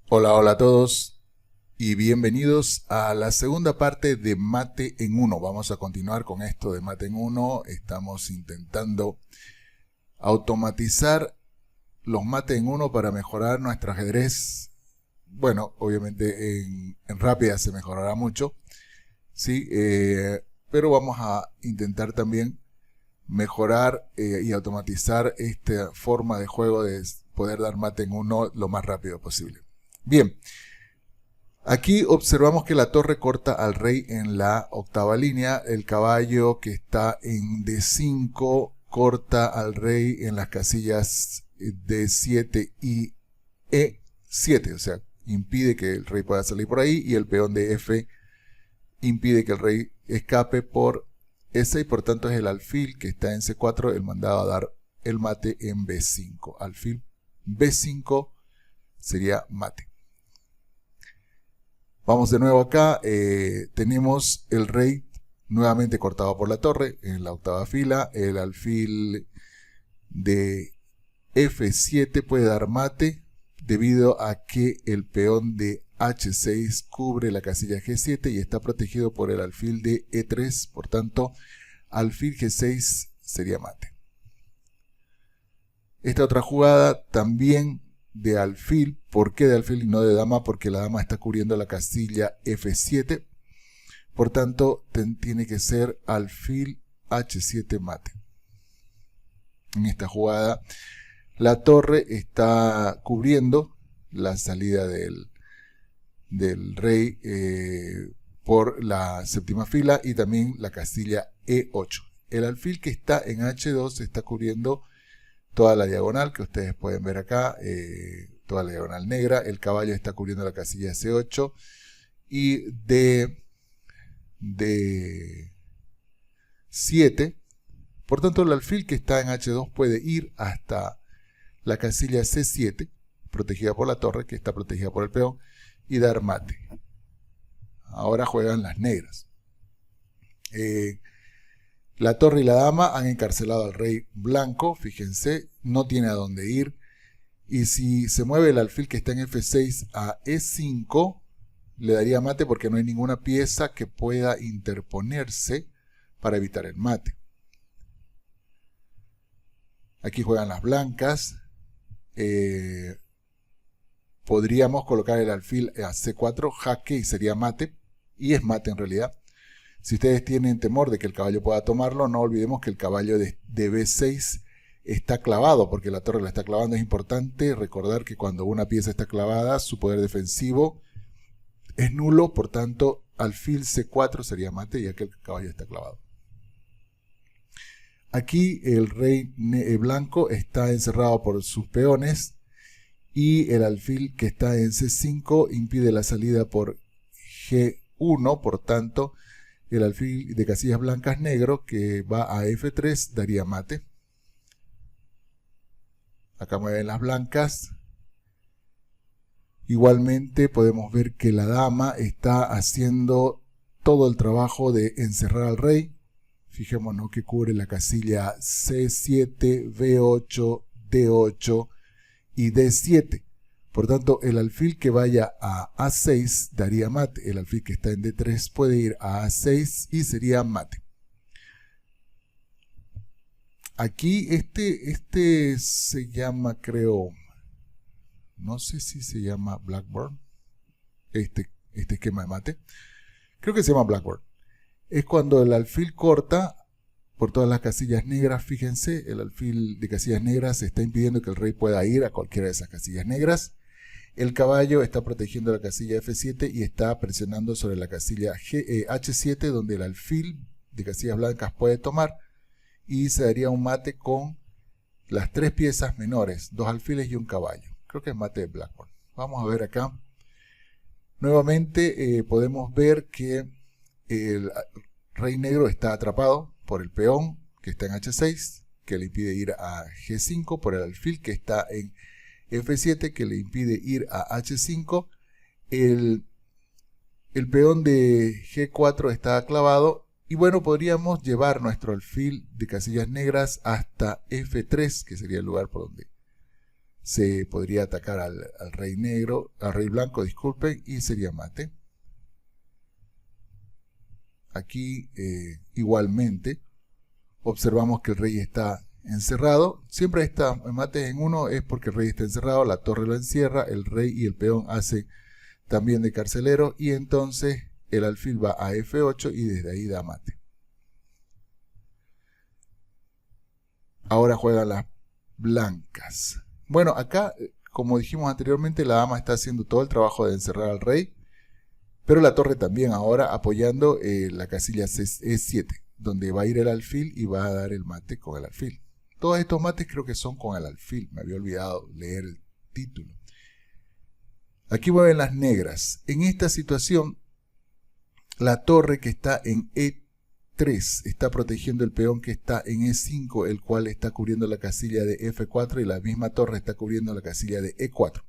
Hola, hola a todos y bienvenidos a la segunda parte de Mate en 1. Vamos a continuar con esto de Mate en 1. Estamos intentando automatizar los Mate en 1 para mejorar nuestro ajedrez. Bueno, obviamente en Rápida se mejorará mucho, ¿sí? Pero vamos a intentar también mejorar y automatizar esta forma de juego de poder dar Mate en 1 lo más rápido posible. Bien, aquí observamos que la torre corta al rey en la octava línea, el caballo que está en D5 corta al rey en las casillas D7 y E7, o sea, impide que el rey pueda salir por ahí, y el peón de F impide que el rey escape por S, y por tanto es el alfil que está en C4 el mandado a dar el mate en B5. Alfil B5 sería mate. Vamos de nuevo acá, tenemos el rey nuevamente cortado por la torre en la octava fila, el alfil de F7 puede dar mate debido a que el peón de H6 cubre la casilla G7 y está protegido por el alfil de E3, por tanto alfil G6 sería mate. Esta otra jugada también de alfil. ¿Por qué de alfil y no de dama? Porque la dama está cubriendo la casilla F7. Por tanto, tiene que ser alfil H7 mate. En esta jugada, la torre está cubriendo la salida del rey por la séptima fila y también la casilla E8. El alfil que está en H2 está cubriendo toda la diagonal que ustedes pueden ver acá, toda la diagonal negra. El caballo está cubriendo la casilla C8 y D7. Por tanto, el alfil que está en H2 puede ir hasta la casilla C7, protegida por la torre, que está protegida por el peón, y dar mate. Ahora juegan las negras. La torre y la dama han encarcelado al rey blanco, fíjense, no tiene a dónde ir. Y si se mueve el alfil que está en F6 a E5, le daría mate porque no hay ninguna pieza que pueda interponerse para evitar el mate. Aquí juegan las blancas. Podríamos colocar el alfil a C4, jaque, y sería mate. Y es mate en realidad. Si ustedes tienen temor de que el caballo pueda tomarlo, no olvidemos que el caballo de B6 está clavado, porque la torre la está clavando. Es importante recordar que cuando una pieza está clavada, su poder defensivo es nulo, por tanto, alfil C4 sería mate, ya que el caballo está clavado. Aquí el rey blanco está encerrado por sus peones, y el alfil que está en C5 impide la salida por G1, por tanto, el alfil de casillas blancas negro que va a F3 daría mate. Acá mueven las blancas. Igualmente podemos ver que la dama está haciendo todo el trabajo de encerrar al rey. Fijémonos que cubre la casilla C7, B8, D8 y D7. Por tanto, el alfil que vaya a A6 daría mate. El alfil que está en D3 puede ir a A6 y sería mate. Aquí este se llama, creo, no sé si se llama Blackboard, este esquema de mate. Creo que se llama Blackboard. Es cuando el alfil corta por todas las casillas negras. Fíjense, el alfil de casillas negras está impidiendo que el rey pueda ir a cualquiera de esas casillas negras. El caballo está protegiendo la casilla F7 y está presionando sobre la casilla H7, donde el alfil de casillas blancas puede tomar, y se daría un mate con las tres piezas menores, dos alfiles y un caballo. Creo que es mate de Blackboard. Vamos a ver acá. Nuevamente podemos ver que el rey negro está atrapado por el peón que está en H6, que le impide ir a G5, por el alfil que está en F7, que le impide ir a H5. El peón de G4 está clavado. Y bueno, podríamos llevar nuestro alfil de casillas negras hasta F3, que sería el lugar por donde se podría atacar al rey negro, al rey blanco, disculpen, y sería mate. Aquí igualmente observamos que el rey está encerrado. Siempre está mate en 1 es porque el rey está encerrado, la torre lo encierra, el rey y el peón hace también de carcelero, y entonces el alfil va a F8 y desde ahí da mate. Ahora juegan las blancas. Bueno, acá, como dijimos anteriormente, la dama está haciendo todo el trabajo de encerrar al rey, pero la torre también ahora apoyando la casilla E7, donde va a ir el alfil y va a dar el mate con el alfil. Todos estos mates creo que son con el alfil, me había olvidado leer el título. Aquí mueven las negras. En esta situación, la torre que está en E3 está protegiendo el peón que está en E5, el cual está cubriendo la casilla de F4, y la misma torre está cubriendo la casilla de E4.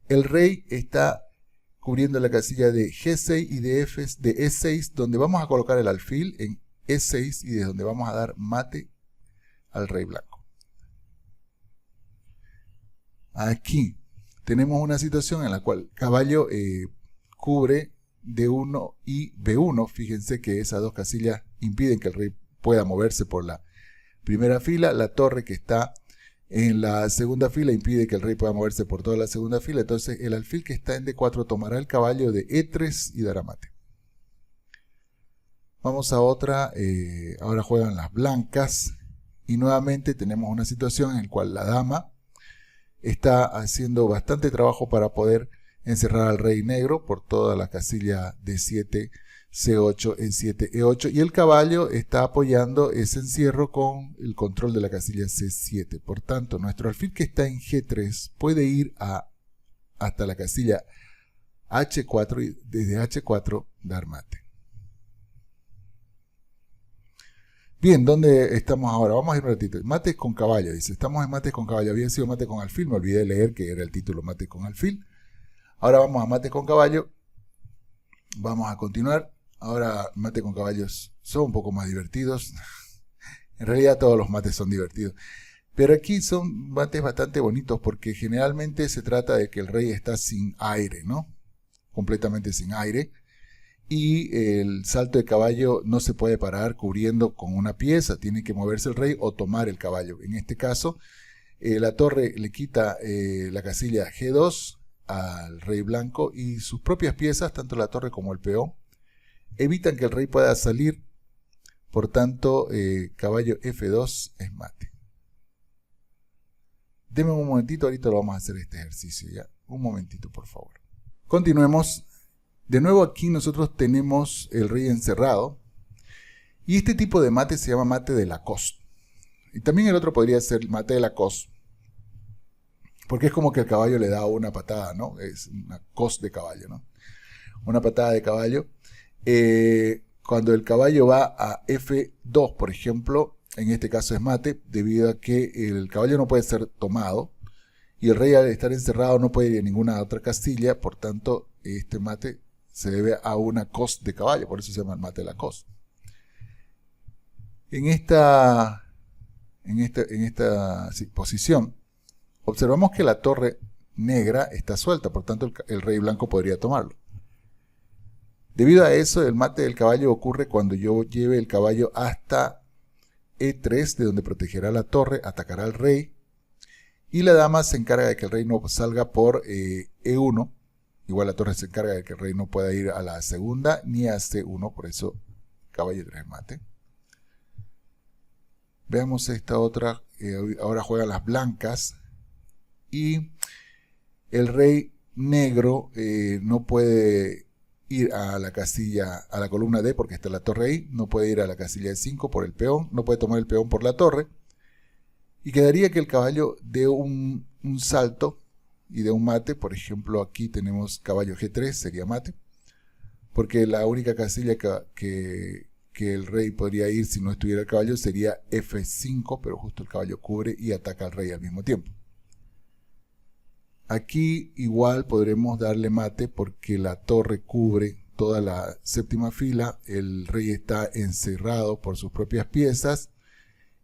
El rey está cubriendo la casilla de G6 y de E6, donde vamos a colocar el alfil en E6 y desde donde vamos a dar mate al rey blanco. Aquí tenemos una situación en la cual caballo cubre D1 y B1. Fíjense que esas dos casillas impiden que el rey pueda moverse por la primera fila. La torre que está en la segunda fila impide que el rey pueda moverse por toda la segunda fila. Entonces el alfil que está en D4 tomará el caballo de E3 y dará mate. Vamos a otra. Ahora juegan las blancas. Y nuevamente tenemos una situación en la cual la dama está haciendo bastante trabajo para poder encerrar al rey negro por toda la casilla D7, C8, E7, E8. Y el caballo está apoyando ese encierro con el control de la casilla C7. Por tanto, nuestro alfil que está en G3 puede ir hasta la casilla H4 y desde H4 dar mate. Bien, ¿dónde estamos ahora? Vamos a ir un ratito. Mates con caballo, dice. Estamos en mates con caballo. Había sido mate con alfil. Me olvidé de leer que era el título mate con alfil. Ahora vamos a mate con caballo. Vamos a continuar. Ahora mate con caballos son un poco más divertidos. En realidad todos los mates son divertidos. Pero aquí son mates bastante bonitos porque generalmente se trata de que el rey está sin aire, ¿no? Completamente sin aire. Y el salto de caballo no se puede parar cubriendo con una pieza, tiene que moverse el rey o tomar el caballo. En este caso, la torre le quita la casilla G2 al rey blanco y sus propias piezas, tanto la torre como el peón, evitan que el rey pueda salir. Por tanto, caballo F2 es mate. Denme un momentito, ahorita lo vamos a hacer este ejercicio ya. Un momentito, por favor. Continuemos. De nuevo aquí nosotros tenemos el rey encerrado y este tipo de mate se llama mate de Lacoste. Y también el otro podría ser mate de Lacoste, porque es como que el caballo le da una patada, ¿no? Es una cos de caballo, ¿no? Una patada de caballo. Cuando el caballo va a F2, por ejemplo, en este caso es mate, debido a que el caballo no puede ser tomado y el rey al estar encerrado no puede ir a ninguna otra casilla, por tanto este mate se debe a una cos de caballo, por eso se llama el mate de la cos. En esta posición, observamos que la torre negra está suelta, por tanto el rey blanco podría tomarlo. Debido a eso, el mate del caballo ocurre cuando yo lleve el caballo hasta E3, de donde protegerá la torre, atacará al rey, y la dama se encarga de que el rey no salga por E1. Igual la torre se encarga de que el rey no pueda ir a la segunda ni a C1, por eso caballo 3 mate. Veamos esta otra, ahora juegan las blancas y el rey negro no puede ir a la casilla, a la columna D porque está la torre ahí, no puede ir a la casilla de 5 por el peón, no puede tomar el peón por la torre y quedaría que el caballo dé un salto y de un mate. Por ejemplo, aquí tenemos caballo G3, sería mate, porque la única casilla que el rey podría ir si no estuviera el caballo sería F5, pero justo el caballo cubre y ataca al rey al mismo tiempo. Aquí igual podremos darle mate porque la torre cubre toda la séptima fila, el rey está encerrado por sus propias piezas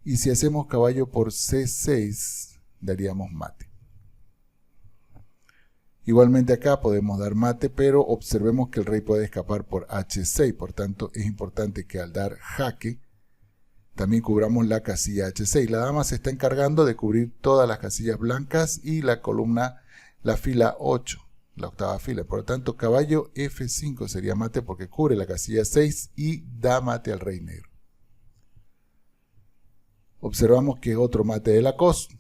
y si hacemos caballo por C6 daríamos mate. Igualmente acá podemos dar mate, pero observemos que el rey puede escapar por H6. Por tanto, es importante que al dar jaque, también cubramos la casilla H6. La dama se está encargando de cubrir todas las casillas blancas y la columna, la fila 8, la octava fila. Por lo tanto, caballo F5 sería mate porque cubre la casilla 6 y da mate al rey negro. Observamos que es otro mate de Lacoste.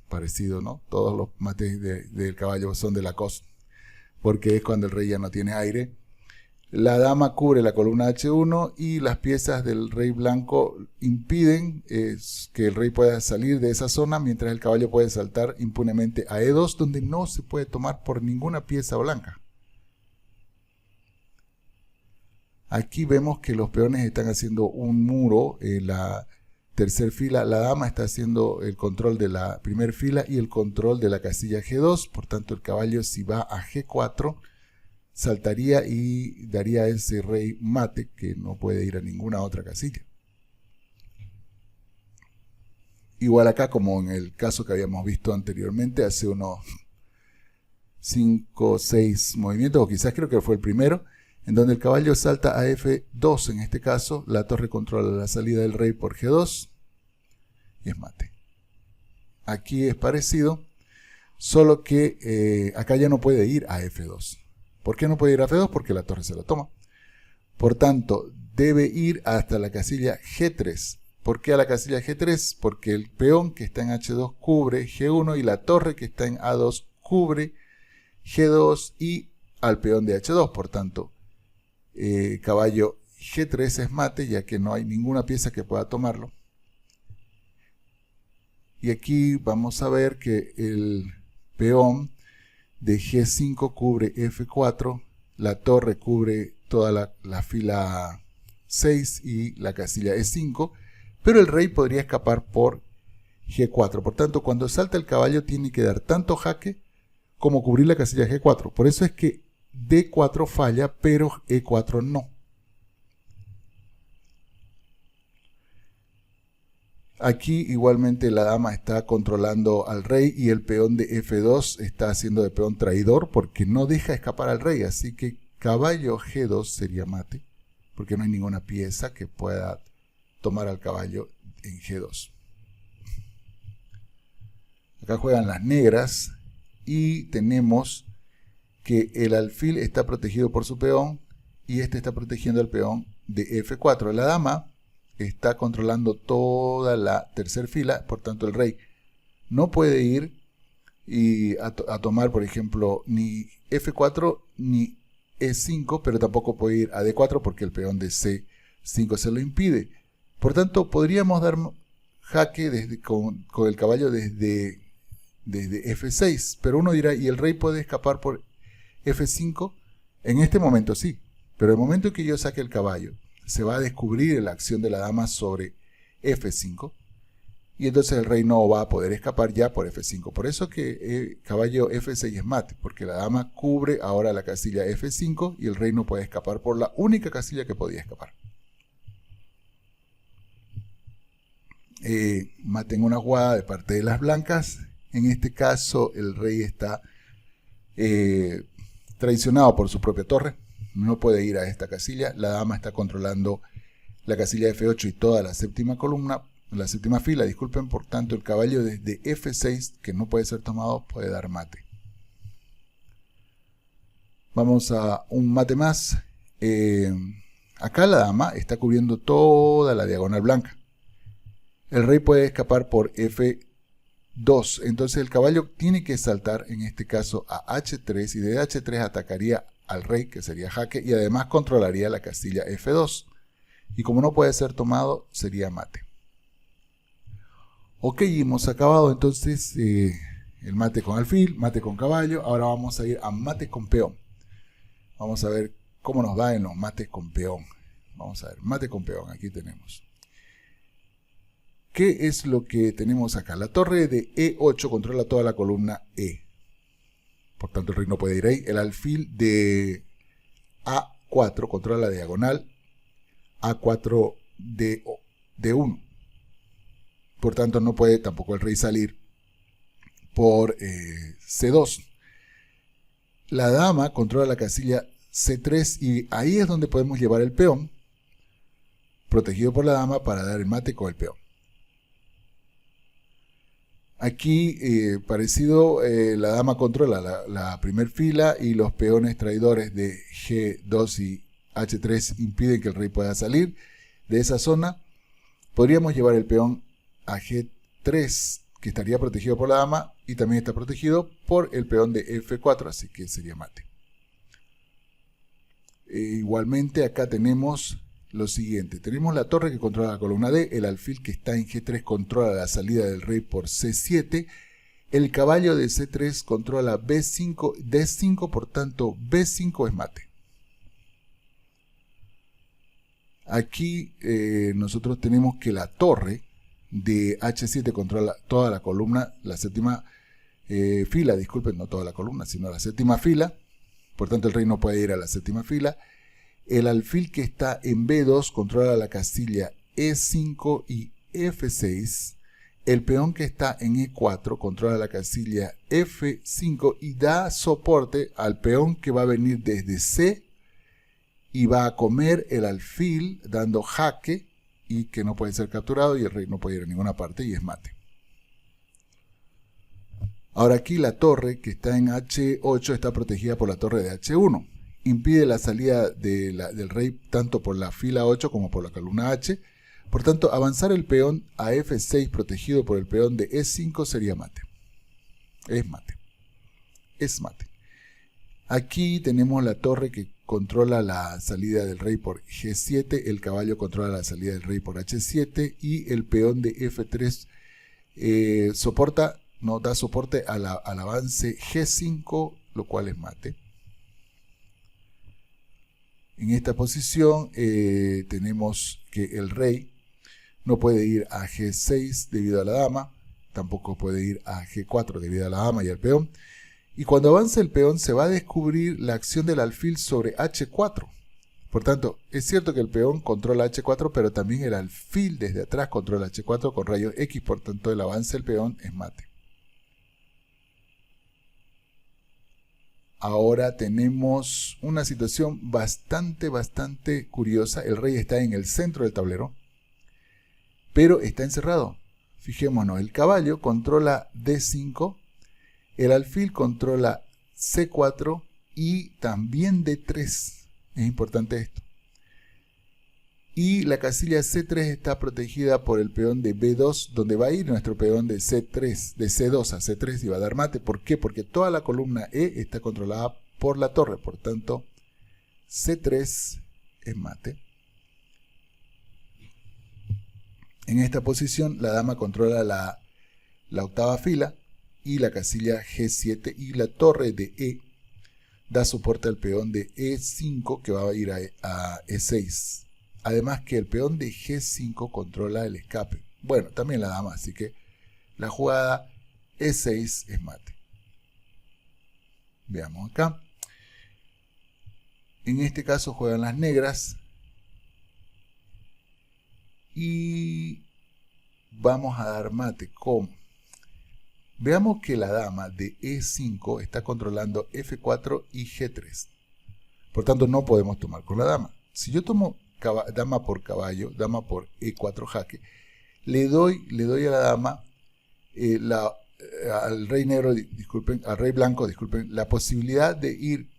Parecido, ¿no? Todos los mates del caballo son de Lacoste, porque es cuando el rey ya no tiene aire. La dama cubre la columna H1 y las piezas del rey blanco impiden que el rey pueda salir de esa zona, mientras el caballo puede saltar impunemente a E2, donde no se puede tomar por ninguna pieza blanca. Aquí vemos que los peones están haciendo un muro en la tercera fila. La dama está haciendo el control de la primera fila y el control de la casilla G2. Por tanto, el caballo, si va a G4, saltaría y daría a ese rey mate, que no puede ir a ninguna otra casilla. Igual acá, como en el caso que habíamos visto anteriormente, hace unos 5 o 6 movimientos, o quizás creo que fue el primero, en donde el caballo salta a F2. En este caso, la torre controla la salida del rey por G2 y es mate. Aquí es parecido, solo que acá ya no puede ir a F2. ¿Por qué no puede ir a F2? Porque la torre se la toma. Por tanto, debe ir hasta la casilla G3. ¿Por qué a la casilla G3? Porque el peón que está en H2 cubre G1 y la torre que está en A2 cubre G2 y al peón de H2. Por tanto, caballo G3 es mate, ya que no hay ninguna pieza que pueda tomarlo. Y aquí vamos a ver que el peón de G5 cubre F4, la torre cubre toda la fila 6 y la casilla E5, pero el rey podría escapar por G4. Por tanto, cuando salta el caballo tiene que dar tanto jaque como cubrir la casilla G4. Por eso es que D4 falla, pero E4 no. Aquí igualmente la dama está controlando al rey y el peón de F2 está haciendo de peón traidor porque no deja escapar al rey. Así que caballo G2 sería mate, porque no hay ninguna pieza que pueda tomar al caballo en G2. Acá juegan las negras y tenemos que el alfil está protegido por su peón y este está protegiendo al peón de F4. La dama está controlando toda la tercera fila, por tanto el rey no puede ir a tomar, por ejemplo, ni F4 ni E5, pero tampoco puede ir a D4 porque el peón de C5 se lo impide. Por tanto, podríamos dar jaque con el caballo desde F6, pero uno dirá, ¿y el rey puede escapar por F5? En este momento sí, pero el momento en que yo saque el caballo, se va a descubrir la acción de la dama sobre F5 y entonces el rey no va a poder escapar ya por F5. Por eso que caballo F6 es mate, porque la dama cubre ahora la casilla F5 y el rey no puede escapar por la única casilla que podía escapar. Mate en una jugada de parte de las blancas. En este caso el rey está traicionado por su propia torre. No puede ir a esta casilla. La dama está controlando la casilla F8 y toda la séptima columna, la séptima fila, disculpen. Por tanto, el caballo desde F6, que no puede ser tomado, puede dar mate. Vamos a un mate más. Acá la dama está cubriendo toda la diagonal blanca. El rey puede escapar por F2. Entonces el caballo tiene que saltar, en este caso, a H3 y de H3 atacaría al rey, que sería jaque, y además controlaría la casilla F2. Y como no puede ser tomado, sería mate. Ok, hemos acabado entonces el mate con alfil, mate con caballo. Ahora vamos a ir a mate con peón. Vamos a ver cómo nos va en los mates con peón. Vamos a ver, mate con peón, aquí tenemos. ¿Qué es lo que tenemos acá? La torre de E8 controla toda la columna E. Por tanto, el rey no puede ir ahí. El alfil de A4 controla la diagonal A4 de D1. Por tanto, no puede tampoco el rey salir por C2. la dama controla la casilla C3 y ahí es donde podemos llevar el peón, protegido por la dama, para dar el mate con el peón. Aquí, parecido, la dama controla la primer fila y los peones traidores de G2 y H3 impiden que el rey pueda salir de esa zona. Podríamos llevar el peón a G3, que estaría protegido por la dama y también está protegido por el peón de F4, así que sería mate. Igualmente acá tenemos lo siguiente. Tenemos la torre que controla la columna D, el alfil que está en G3 controla la salida del rey por C7, el caballo de C3 controla B5, D5, por tanto B5 es mate. Aquí nosotros tenemos que la torre de H7 controla toda la columna, la séptima fila, disculpen, no toda la columna, sino la séptima fila, por tanto el rey no puede ir a la séptima fila. El alfil que está en B2 controla la casilla E5 y F6. El peón que está en E4 controla la casilla F5 y da soporte al peón que va a venir desde C y va a comer el alfil dando jaque y que no puede ser capturado y el rey no puede ir a ninguna parte y es mate. Ahora aquí la torre que está en H8 está protegida por la torre de H1. Impide la salida del rey tanto por la fila 8 como por la columna H. Por tanto, avanzar el peón a F6 protegido por el peón de E5 sería mate. Es mate. Es mate. Aquí tenemos la torre que controla la salida del rey por G7, el caballo controla la salida del rey por H7 y el peón de F3 da soporte al avance G5, lo cual es mate. En esta posición tenemos que el rey no puede ir a G6 debido a la dama, tampoco puede ir a G4 debido a la dama y al peón. Y cuando avance el peón se va a descubrir la acción del alfil sobre H4. Por tanto, es cierto que el peón controla H4, pero también el alfil desde atrás controla H4 con rayos X, por tanto el avance del peón es mate. Ahora tenemos una situación bastante curiosa. El rey está en el centro del tablero, pero está encerrado. Fijémonos, el caballo controla D5, el alfil controla C4 y también D3. Es importante esto. Y la casilla C3 está protegida por el peón de B2, donde va a ir nuestro peón de C3, de C2 a C3 y va a dar mate. ¿Por qué? Porque toda la columna E está controlada por la torre, por tanto C3 es mate. En esta posición la dama controla la octava fila y la casilla G7 y la torre de E da soporte al peón de E5 que va a ir a E6. Además que el peón de G5 controla el escape. Bueno, también la dama, así que la jugada E6 es mate. Veamos acá. En este caso juegan las negras. Y vamos a dar mate. ¿Cómo? Veamos que la dama de E5 está controlando F4 y G3. Por tanto, no podemos tomar con la dama. Si yo tomo dama por caballo, dama por E4 jaque, le doy a la dama, al rey negro, disculpen, al rey blanco, disculpen, la posibilidad de ir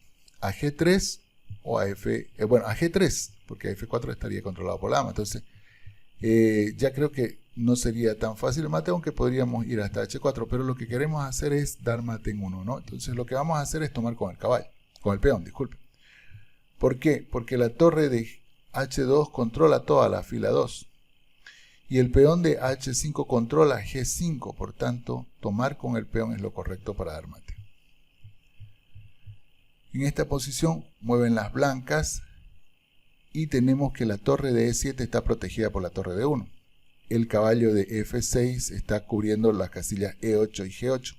a G3 o a a G3, porque a F4 estaría controlado por la dama. Entonces, ya creo que no sería tan fácil el mate, aunque podríamos ir hasta H4, pero lo que queremos hacer es dar mate en 1, ¿no? Entonces, lo que vamos a hacer es tomar con el caballo, con el peón, disculpen. ¿Por qué? Porque la torre de H2 controla toda la fila 2 y el peón de H5 controla G5, por tanto tomar con el peón es lo correcto para dar mate. En esta posición mueven las blancas y tenemos que la torre de E7 está protegida por la torre de 1. El caballo de F6 está cubriendo las casillas E8 y G8.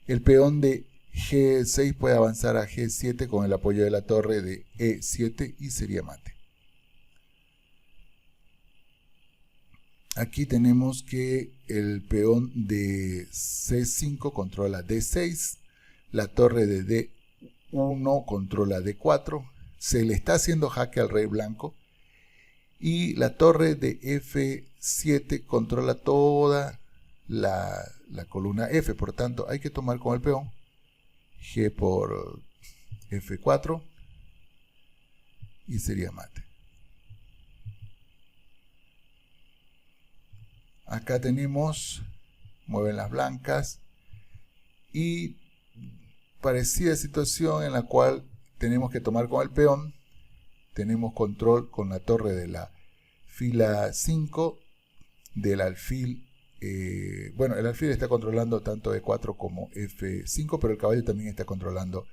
El peón de G6 puede avanzar a G7 con el apoyo de la torre de E7 y sería mate. Aquí tenemos que el peón de C5 controla D6, la torre de D1 controla D4, se le está haciendo jaque al rey blanco, y la torre de F7 controla toda la columna F, por tanto hay que tomar con el peón G por F4 y sería mate. Acá tenemos, mueven las blancas, y parecida situación en la cual tenemos que tomar con el peón. Tenemos control con la torre de la fila 5 del alfil. Bueno, el alfil está controlando tanto E4 como F5, pero el caballo también está controlando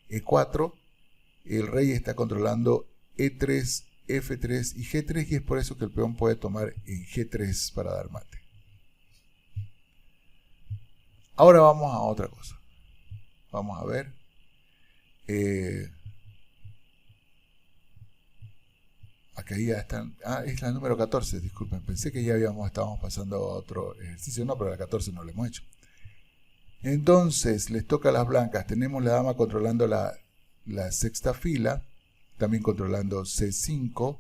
E4. El rey está controlando E3, F3 y G3, y es por eso que el peón puede tomar en G3 para dar mate. Ahora vamos a otra cosa. Vamos a ver. Acá ya están. Es la número 14, disculpen. Pensé que ya estábamos pasando a otro ejercicio. No, pero la 14 no lo hemos hecho. Entonces, les toca a las blancas. Tenemos la dama controlando la sexta fila. También controlando C5.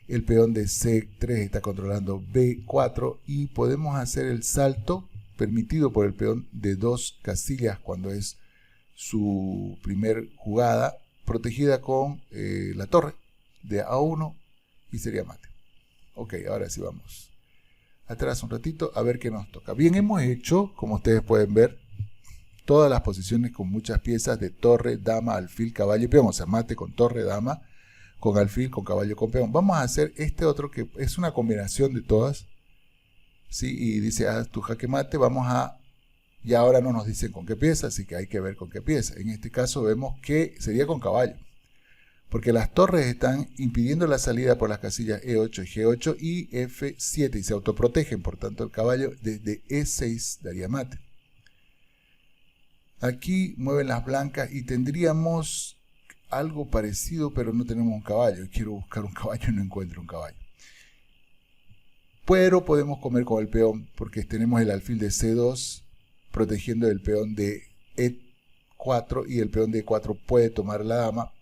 El peón de C3 está controlando B4. Y podemos hacer el salto permitido por el peón de 2 casillas cuando es su primer jugada, protegida con la torre de A1 y sería mate. Ok, ahora sí vamos atrás un ratito a ver qué nos toca. Bien, hemos hecho, como ustedes pueden ver, todas las posiciones con muchas piezas de torre, dama, alfil, caballo y peón. O sea, mate con torre, dama, con alfil, con caballo, con peón. Vamos a hacer este otro que es una combinación de todas. ¿Sí? Y dice, haz tu jaque mate. Vamos a... Y ahora no nos dicen con qué pieza, así que hay que ver con qué pieza. En este caso vemos que sería con caballo, porque las torres están impidiendo la salida por las casillas E8 y G8 y F7 y se autoprotegen, por tanto el caballo desde E6 daría mate. Aquí mueven las blancas y tendríamos algo parecido, pero no tenemos un caballo. Quiero buscar un caballo y no encuentro un caballo. Pero podemos comer con el peón porque tenemos el alfil de C2 protegiendo el peón de E4 y el peón de E4 puede tomar la dama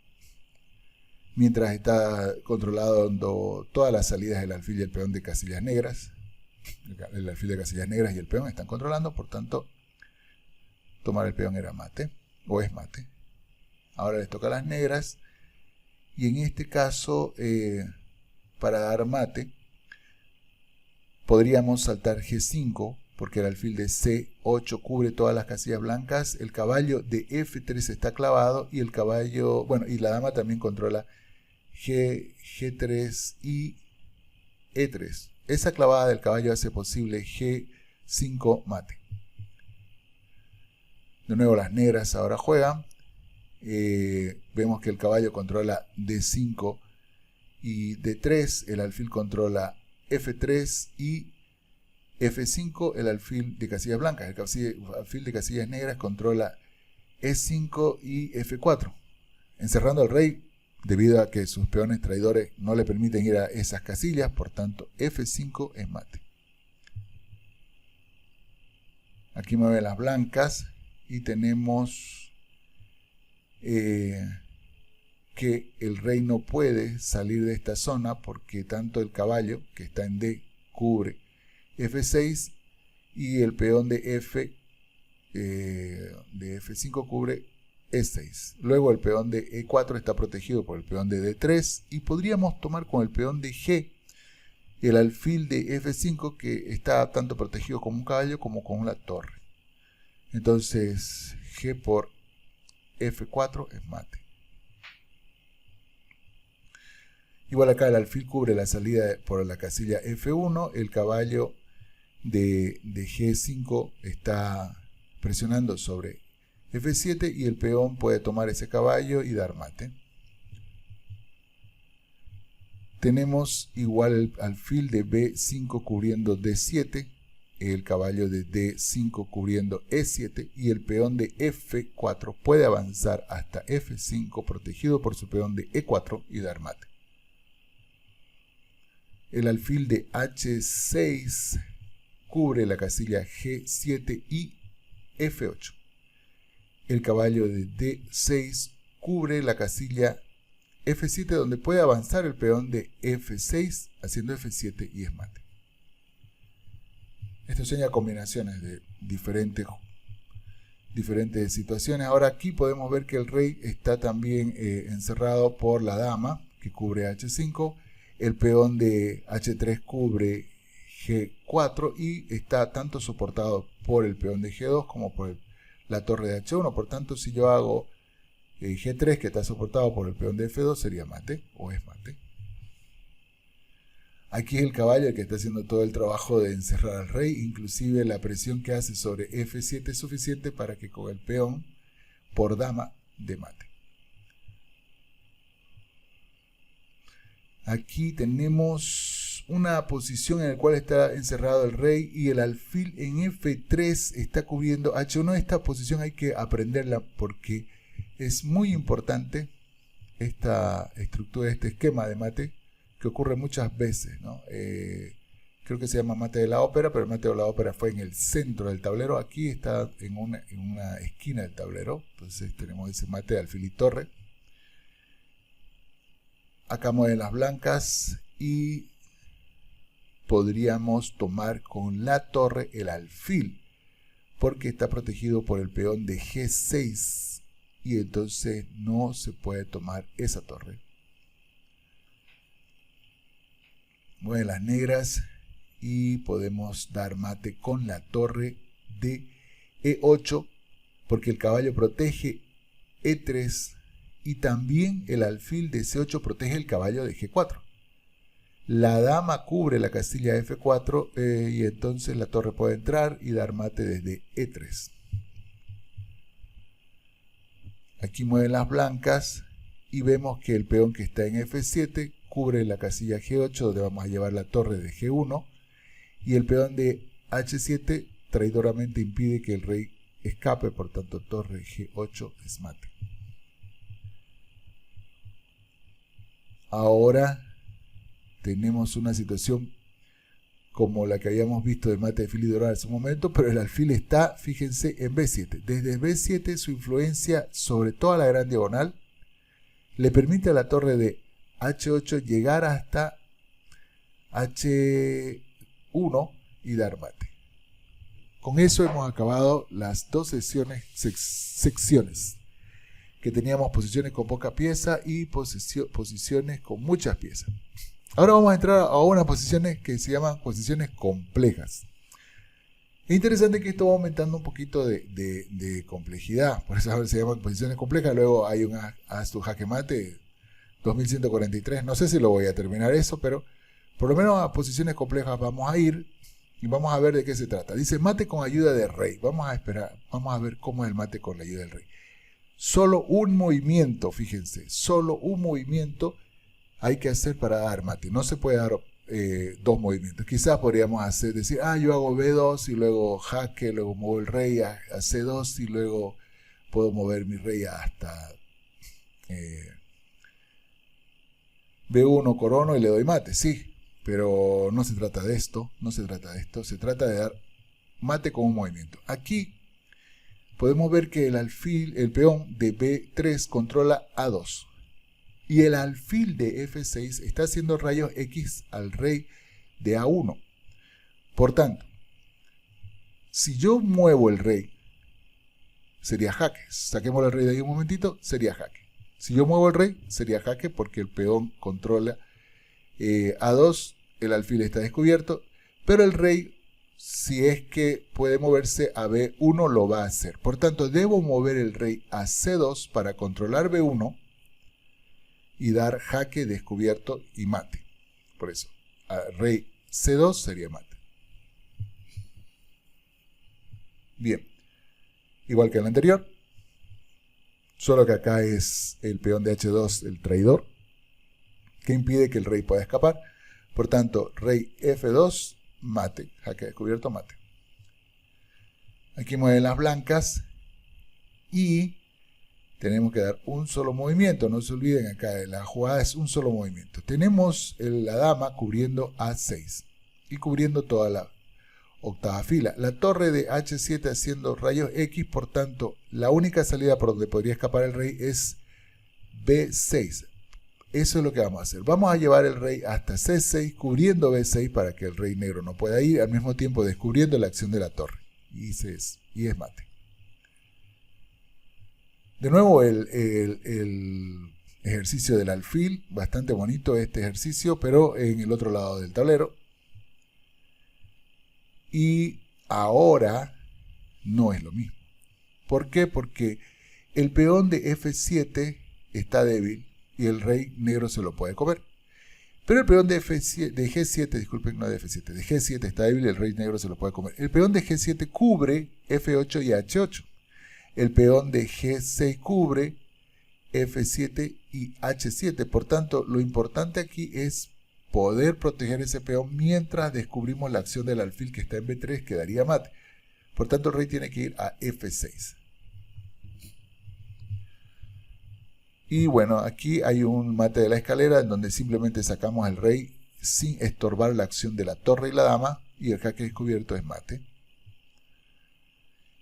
mientras está controlando todas las salidas del alfil y el peón de casillas negras. El alfil de casillas negras y el peón están controlando, por tanto tomar el peón era mate o es mate. Ahora les toca a las negras y en este caso para dar mate podríamos saltar G5 porque el alfil de C8 cubre todas las casillas blancas, el caballo de F3 está clavado y el caballo, bueno, y la dama también controla G3 y E3. Esa clavada del caballo hace posible G5 mate. De nuevo las negras ahora juegan. Vemos que el caballo controla D5 y D3, el alfil controla F3 y F5, el alfil de casillas blancas. El alfil de casillas negras controla E5 y F4, encerrando al rey debido a que sus peones traidores no le permiten ir a esas casillas, por tanto F5 es mate. Aquí mueven las blancas y tenemos que el rey no puede salir de esta zona porque tanto el caballo, que está en D, cubre F6 y el peón de F5 cubre E6. Luego el peón de E4 está protegido por el peón de D3 y podríamos tomar con el peón de G el alfil de F5 que está tanto protegido como un caballo como con la torre. Entonces G por F4 es mate. Igual acá el alfil cubre la salida por la casilla F1, el caballo de G5 está presionando sobre F7 y el peón puede tomar ese caballo y dar mate. Tenemos igual el alfil de B5 cubriendo D7, el caballo de D5 cubriendo E7 y el peón de F4 puede avanzar hasta F5 protegido por su peón de E4 y dar mate. El alfil de H6 cubre la casilla G7 y F8. El caballo de D6 cubre la casilla F7 donde puede avanzar el peón de F6 haciendo F7 y es mate. Esto enseña combinaciones de diferentes situaciones. Ahora aquí podemos ver que el rey está también encerrado por la dama que cubre H5, el peón de H3 cubre G4 y está tanto soportado por el peón de G2 como por la torre de H1. Por tanto, si yo hago G3 que está soportado por el peón de F2 sería mate o es mate. Aquí es el caballo el que está haciendo todo el trabajo de encerrar al rey, inclusive la presión que hace sobre F7 es suficiente para que con el peón por dama de mate. Aquí tenemos una posición en la cual está encerrado el rey y el alfil en F3 está cubriendo H1. Esta posición hay que aprenderla porque es muy importante esta estructura, este esquema de mate que ocurre muchas veces, ¿no? Creo que se llama mate de la ópera, pero el mate de la ópera fue en el centro del tablero. Aquí está en una esquina del tablero. Entonces tenemos ese mate de alfil y torre. Acá mueven las blancas y podríamos tomar con la torre el alfil porque está protegido por el peón de G6 y entonces no se puede tomar esa torre. Mueven las negras y podemos dar mate con la torre de E8 porque el caballo protege E3 y también el alfil de C8 protege el caballo de G4. La dama cubre la casilla F4 y entonces la torre puede entrar y dar mate desde E3. Aquí mueven las blancas y vemos que el peón que está en F7 cubre la casilla G8 donde vamos a llevar la torre de G1 y el peón de H7 traidoramente impide que el rey escape, por tanto torre G8 es mate. Ahora tenemos una situación como la que habíamos visto del mate de alfil y dorado hace un momento, pero el alfil está, fíjense, en B7. Desde B7 su influencia sobre toda la gran diagonal le permite a la torre de H8 llegar hasta H1 y dar mate. Con eso hemos acabado las dos secciones que teníamos posiciones con poca pieza y posiciones con muchas piezas. Ahora vamos a entrar a unas posiciones que se llaman posiciones complejas. Es interesante que esto va aumentando un poquito de complejidad, por eso ahora se llaman posiciones complejas. Luego hay un haz tu jaque mate 2143, no sé si lo voy a terminar eso, pero por lo menos a posiciones complejas vamos a ir y vamos a ver de qué se trata. Dice mate con ayuda del rey. Vamos a esperar, vamos a ver cómo es el mate con la ayuda del rey. Solo un movimiento, fíjense, solo un movimiento hay que hacer para dar mate. No se puede dar dos movimientos. Quizás podríamos decir, yo hago B2 y luego jaque, luego muevo el rey a C2 y luego puedo mover mi rey hasta B1 corono y le doy mate. Sí, pero no se trata de esto, se trata de dar mate con un movimiento. Aquí podemos ver que el peón de B3 controla A2 y el alfil de F6 está haciendo rayos X al rey de A1. Por tanto, si yo muevo el rey, sería jaque. Saquemos el rey de ahí un momentito, sería jaque. Si yo muevo el rey, sería jaque porque el peón controla A2, el alfil está descubierto, pero el rey, si es que puede moverse a B1, lo va a hacer. Por tanto, debo mover el rey a C2 para controlar B1 y dar jaque, descubierto y mate. Por eso, rey C2 sería mate. Bien, igual que el anterior, solo que acá es el peón de H2 el traidor, que impide que el rey pueda escapar. Por tanto, rey F2, mate, jaque descubierto, mate. Aquí mueven las blancas y tenemos que dar un solo movimiento. No se olviden, acá la jugada es un solo movimiento. Tenemos la dama cubriendo A6 y cubriendo toda la octava fila. La torre de H7 haciendo rayos X, por tanto, la única salida por donde podría escapar el rey es B6. Eso es lo que vamos a hacer. Vamos a llevar el rey hasta C6, cubriendo B6 para que el rey negro no pueda ir, al mismo tiempo descubriendo la acción de la torre. Y es mate. De nuevo el ejercicio del alfil, bastante bonito este ejercicio, pero en el otro lado del tablero. Y ahora no es lo mismo. ¿Por qué? Porque el peón de F7 está débil y el rey negro se lo puede comer. Pero el peón de G7, disculpen, no de F7, de G7 está débil y el rey negro se lo puede comer. El peón de G7 cubre F8 y H8. El peón de G6 cubre F7 y H7. Por tanto, lo importante aquí es poder proteger ese peón mientras descubrimos la acción del alfil que está en B3, que daría mate. Por tanto, el rey tiene que ir a F6. Y bueno, aquí hay un mate de la escalera en donde simplemente sacamos al rey sin estorbar la acción de la torre y la dama, y el jaque descubierto es mate.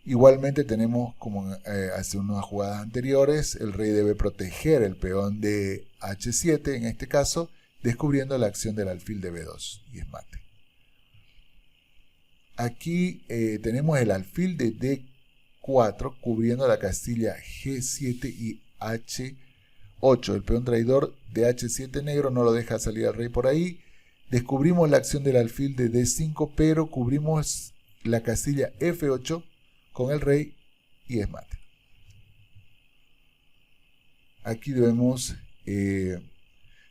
Igualmente tenemos, como hace unas jugadas anteriores, el rey debe proteger el peón de H7, en este caso, descubriendo la acción del alfil de B2, y es mate. Aquí tenemos el alfil de D4 cubriendo la casilla G7 y H8. El peón traidor de H7 negro no lo deja salir al rey por ahí. Descubrimos la acción del alfil de D5, pero cubrimos la casilla F8 con el rey y es mate. Aquí debemos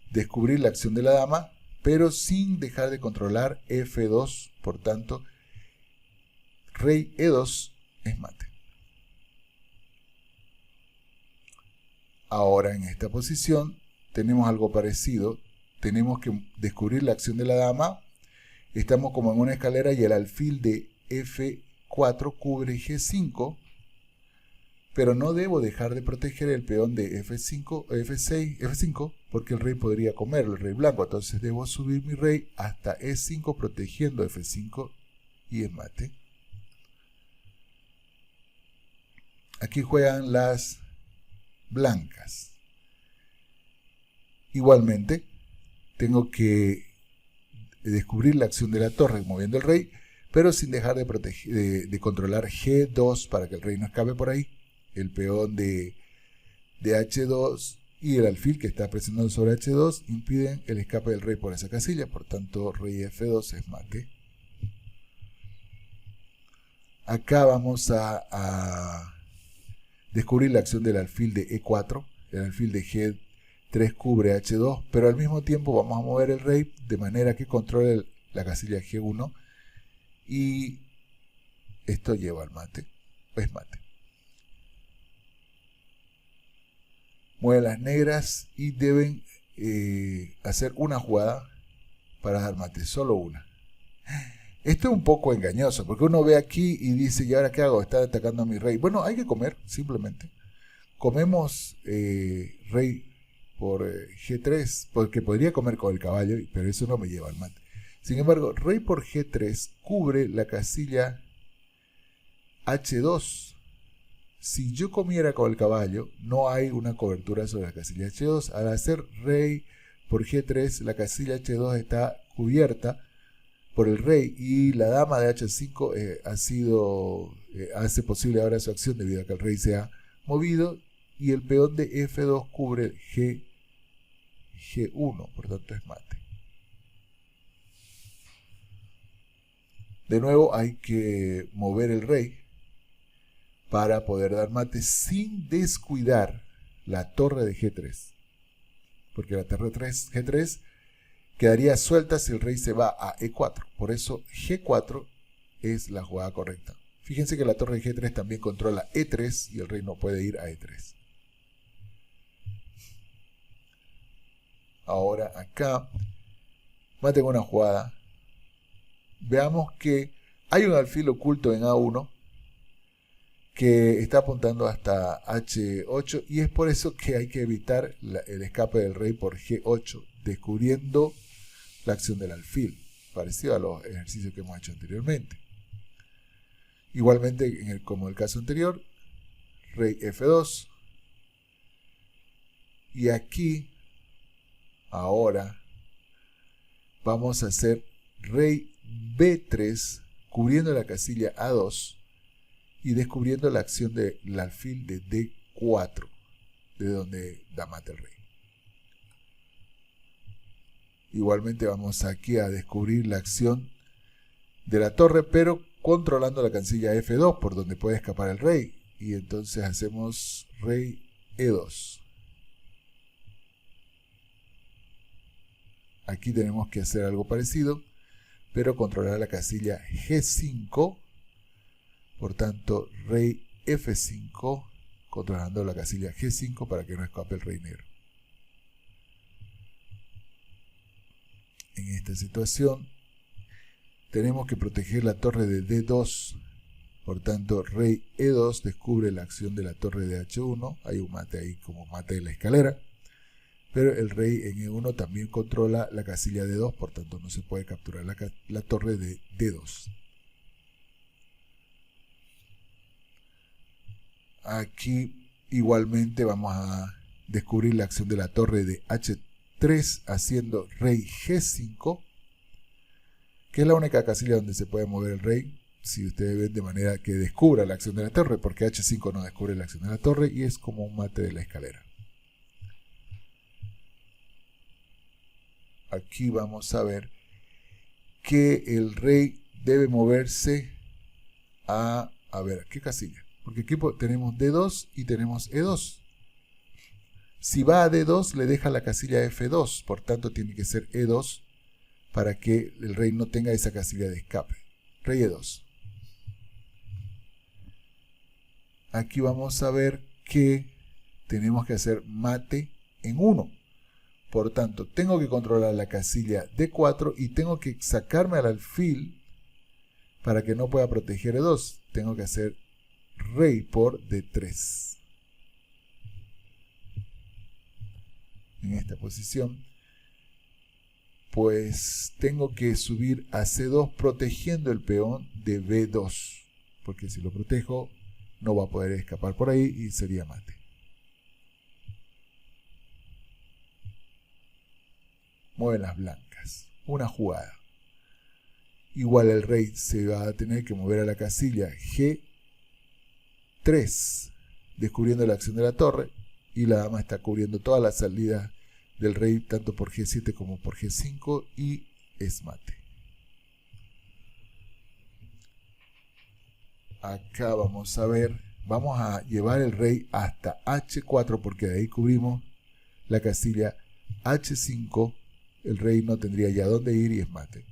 descubrir la acción de la dama, pero sin dejar de controlar F2. Por tanto, rey E2 es mate. Ahora en esta posición tenemos algo parecido. Tenemos que descubrir la acción de la dama. Estamos como en una escalera y el alfil de F4 cubre G5, pero no debo dejar de proteger el peón de F5, F5 porque el rey podría comerlo, el rey blanco. Entonces debo subir mi rey hasta E5 protegiendo F5 y es mate. Aquí juegan las blancas. Igualmente, tengo que descubrir la acción de la torre moviendo el rey, pero sin dejar de controlar G2 para que el rey no escape por ahí. El peón de H2 y el alfil que está presionando sobre H2 impiden el escape del rey por esa casilla. Por tanto, rey F2 es mate. Acá vamos a descubrir la acción del alfil de E4. El alfil de G3 cubre H2, pero al mismo tiempo vamos a mover el rey de manera que controle la casilla G1 y esto lleva al mate, es mate. Mueven las negras y deben hacer una jugada para dar mate, solo una. Esto es un poco engañoso, porque uno ve aquí y dice, ¿y ahora qué hago? Está atacando a mi rey. Bueno, hay que comer, simplemente. Comemos rey por G3, porque podría comer con el caballo, pero eso no me lleva al mate. Sin embargo, rey por G3 cubre la casilla H2. Si yo comiera con el caballo, no hay una cobertura sobre la casilla H2. Al hacer rey por G3, la casilla H2 está cubierta por el rey y la dama de H5 hace posible ahora su acción debido a que el rey se ha movido y el peón de F2 cubre G1, por tanto es mate. De nuevo hay que mover el rey para poder dar mate sin descuidar la torre de G3, porque la torre G3 quedaría suelta si el rey se va a E4. Por eso G4 es la jugada correcta. Fíjense que la torre de G3 también controla E3 y el rey no puede ir a E3. Ahora acá tengo una jugada. Veamos que hay un alfil oculto en A1 que está apuntando hasta H8 y es por eso que hay que evitar el escape del rey por G8, descubriendo la acción del alfil, parecido a los ejercicios que hemos hecho anteriormente. Igualmente, como el caso anterior, rey F2 Y aquí, ahora, vamos a hacer rey B3 cubriendo la casilla A2 y descubriendo la acción del alfil de D4, de donde da mate el rey. Igualmente vamos aquí a descubrir la acción de la torre, pero controlando la casilla F2, por donde puede escapar el rey. Y entonces hacemos rey E2. Aquí tenemos que hacer algo parecido, pero controlar la casilla G5. Por tanto, rey F5, controlando la casilla G5 para que no escape el rey negro. En esta situación, tenemos que proteger la torre de D2. Por tanto, rey E2 descubre la acción de la torre de H1. Hay un mate ahí como mate de la escalera. Pero el rey en E1 también controla la casilla D2, por tanto no se puede capturar la torre de D2. Aquí igualmente vamos a descubrir la acción de la torre de H3 haciendo rey G5, que es la única casilla donde se puede mover el rey, si ustedes ven, de manera que descubra la acción de la torre, porque H5 no descubre la acción de la torre y es como un mate de la escalera. Aquí vamos a ver que el rey debe moverse a ver, ¿qué casilla? Porque aquí tenemos D2 y tenemos E2. Si va a D2 le deja la casilla F2, por tanto tiene que ser E2 para que el rey no tenga esa casilla de escape. Rey E2. Aquí vamos a ver que tenemos que hacer mate en 1. Por tanto, tengo que controlar la casilla D4 y tengo que sacarme al alfil para que no pueda proteger E2. Tengo que hacer rey por D3. En esta posición, pues tengo que subir a C2 protegiendo el peón de B2. Porque si lo protejo, no va a poder escapar por ahí y sería mate. Mueven las blancas. Una jugada. Igual el rey se va a tener que mover a la casilla G3, descubriendo la acción de la torre, y la dama está cubriendo toda la salida del rey, tanto por G7 como por G5, y es mate. Acá vamos a ver, vamos a llevar el rey hasta H4, porque de ahí cubrimos la casilla H5. El rey no tendría ya dónde ir y es mate.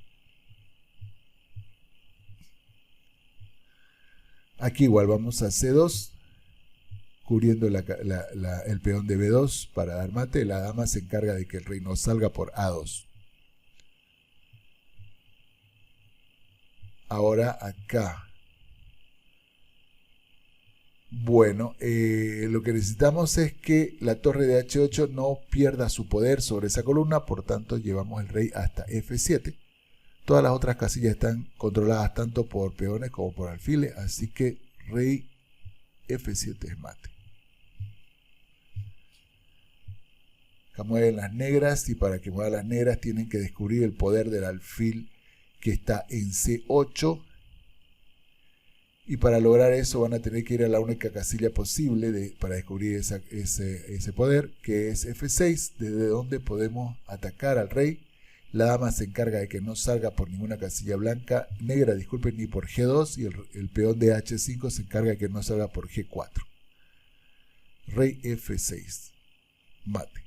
Aquí igual vamos a C2, cubriendo el peón de B2 para dar mate. La dama se encarga de que el rey no salga por A2. Ahora acá. Bueno, lo que necesitamos es que la torre de H8 no pierda su poder sobre esa columna, por tanto llevamos el rey hasta F7. Todas las otras casillas están controladas tanto por peones como por alfiles, así que rey F7 es mate. Acá mueven las negras y para que muevan las negras tienen que descubrir el poder del alfil que está en C8. Y para lograr eso van a tener que ir a la única casilla posible para descubrir ese poder, que es F6, desde donde podemos atacar al rey. La dama se encarga de que no salga por ninguna casilla negra, disculpen, ni por G2, y el peón de H5 se encarga de que no salga por G4. Rey F6, mate.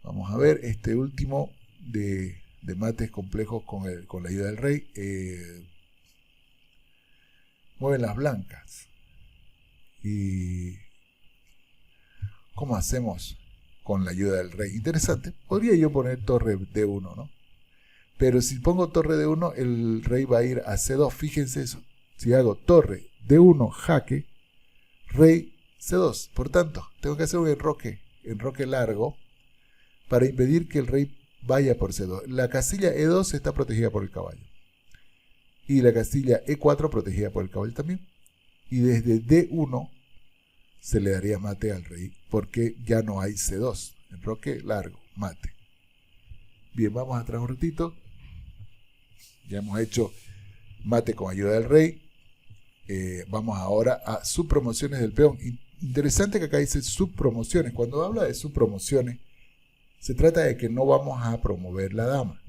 Vamos a ver este último de mates complejos con la ayuda del rey. Mueven las blancas. ¿Y cómo hacemos con la ayuda del rey? Interesante. Podría yo poner torre D1, ¿no? Pero si pongo torre D1, el rey va a ir a C2. Fíjense eso. Si hago torre D1, jaque, rey C2. Por tanto, tengo que hacer un enroque largo, para impedir que el rey vaya por C2. La casilla E2 está protegida por el caballo. Y la casilla E4 protegida por el caballo también. Y desde D1 se le daría mate al rey, porque ya no hay C2. Enroque largo, mate. Bien, vamos atrás un ratito. Ya hemos hecho mate con ayuda del rey. Vamos ahora a subpromociones del peón. Interesante que acá dice subpromociones. Cuando habla de subpromociones, se trata de que no vamos a promover la dama,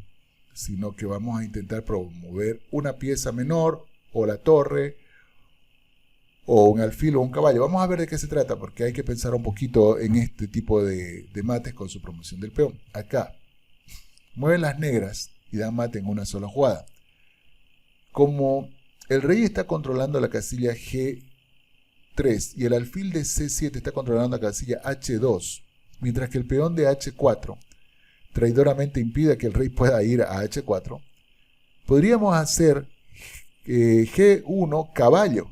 sino que vamos a intentar promover una pieza menor, o la torre, o un alfil o un caballo. Vamos a ver de qué se trata, porque hay que pensar un poquito en este tipo de mates con subpromoción del peón. Acá, mueven las negras y dan mate en una sola jugada. Como el rey está controlando la casilla G3 y el alfil de C7 está controlando la casilla H2, mientras que el peón de H4 traidoramente impide que el rey pueda ir a H4, podríamos hacer G1 caballo.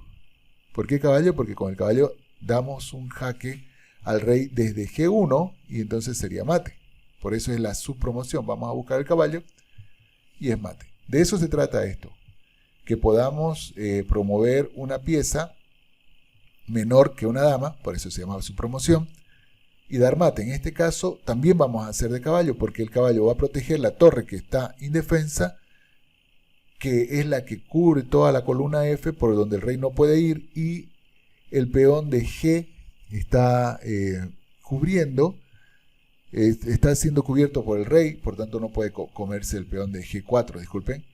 ¿Por qué caballo? Porque con el caballo damos un jaque al rey desde G1 y entonces sería mate. Por eso es la subpromoción. Vamos a buscar el caballo y es mate. De eso se trata esto. Que podamos promover una pieza menor que una dama, por eso se llama subpromoción, y dar mate. En este caso también vamos a hacer de caballo, porque el caballo va a proteger la torre que está indefensa, que es la que cubre toda la columna F por donde el rey no puede ir, y el peón de G está cubriendo, está siendo cubierto por el rey, por tanto no puede comerse el peón de G4, disculpen,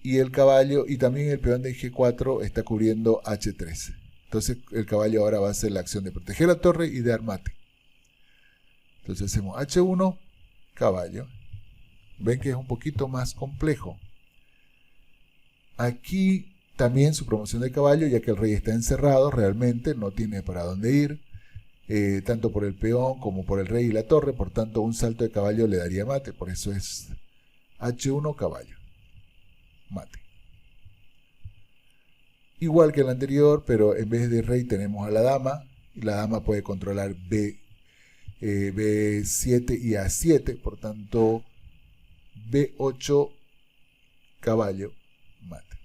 y el caballo, y también el peón de G4 está cubriendo H3. Entonces el caballo ahora va a hacer la acción de proteger la torre y dar mate. Entonces hacemos H1, caballo. Ven que es un poquito más complejo. Aquí también su promoción de caballo, ya que el rey está encerrado, realmente no tiene para dónde ir, tanto por el peón como por el rey y la torre, por tanto un salto de caballo le daría mate, por eso es H1, caballo, mate. Igual que el anterior, pero en vez de rey tenemos a la dama, y la dama puede controlar B7 y A7, por tanto B8, caballo, mate.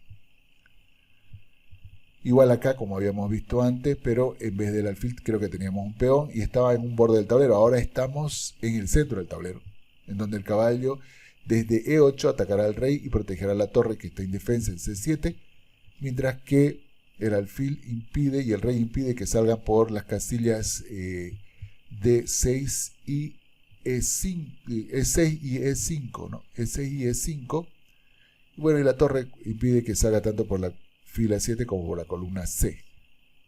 Igual acá, como habíamos visto antes, pero en vez del alfil creo que teníamos un peón y estaba en un borde del tablero. Ahora estamos en el centro del tablero, en donde el caballo desde E8 atacará al rey y protegerá la torre que está indefensa en C7, mientras que el alfil impide y el rey impide que salgan por las casillas D6 y E5, E6 y E5, ¿no? E6 y E5. Bueno, y la torre impide que salga tanto por la fila 7 como por la columna C.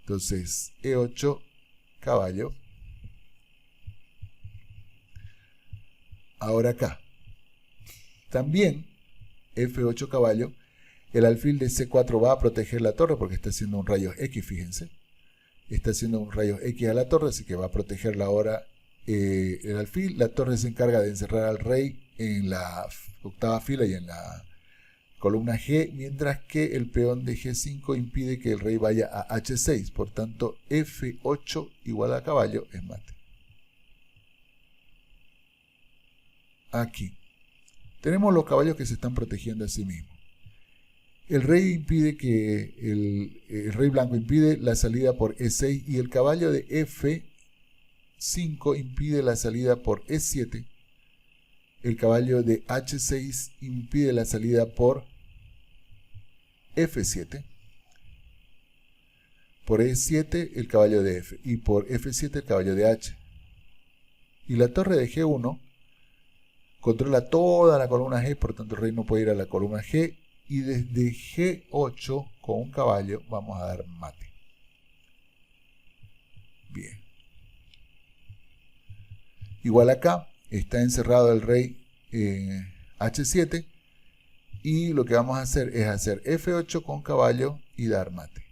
Entonces, E8, caballo. Ahora acá. También, F8, caballo. El alfil de C4 va a proteger la torre porque está haciendo un rayo X, fíjense. Está haciendo un rayo X a la torre, así que va a protegerla ahora el alfil. La torre se encarga de encerrar al rey en la octava fila y en la columna G, mientras que el peón de G5 impide que el rey vaya a H6. Por tanto, F8 igual a caballo es mate. Aquí. Tenemos los caballos que se están protegiendo a sí mismos. El rey impide que el rey blanco impide la salida por E6 y el caballo de F5 impide la salida por E7. El caballo de H6 impide la salida por F7. Por E7 el caballo de F y por F7 el caballo de H. Y la torre de G1 controla toda la columna G, por tanto el rey no puede ir a la columna G. Y desde G8 con un caballo vamos a dar mate. Bien. Igual acá está encerrado el rey en H7 y lo que vamos a hacer es hacer F8 con caballo y dar mate.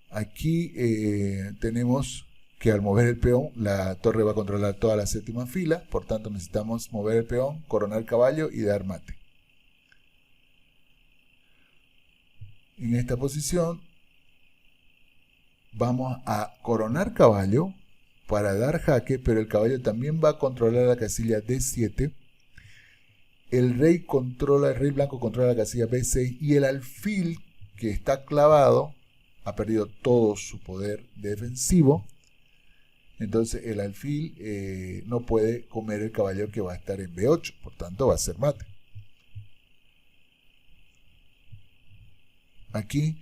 Aquí tenemos que al mover el peón, la torre va a controlar toda la séptima fila, por tanto necesitamos mover el peón, coronar el caballo y dar mate. En esta posición vamos a coronar caballo para dar jaque, pero el caballo también va a controlar la casilla D7. El rey blanco controla la casilla B6 y el alfil que está clavado ha perdido todo su poder defensivo. Entonces el alfil no puede comer el caballo que va a estar en B8, por tanto va a ser mate. Aquí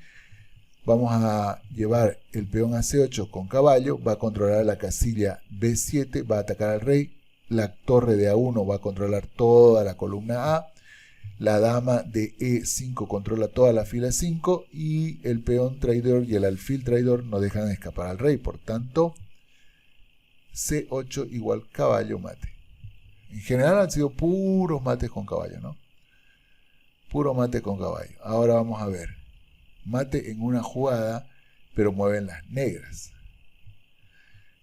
vamos a llevar el peón a C8 con caballo, va a controlar la casilla B7, va a atacar al rey, la torre de A1 va a controlar toda la columna A, la dama de E5 controla toda la fila 5 y el peón traidor y el alfil traidor no dejan escapar al rey, por tanto C8 igual caballo mate. En general han sido puros mates con caballo, ¿no? Puro mate con caballo. Ahora vamos a ver. Mate en una jugada, pero mueven las negras.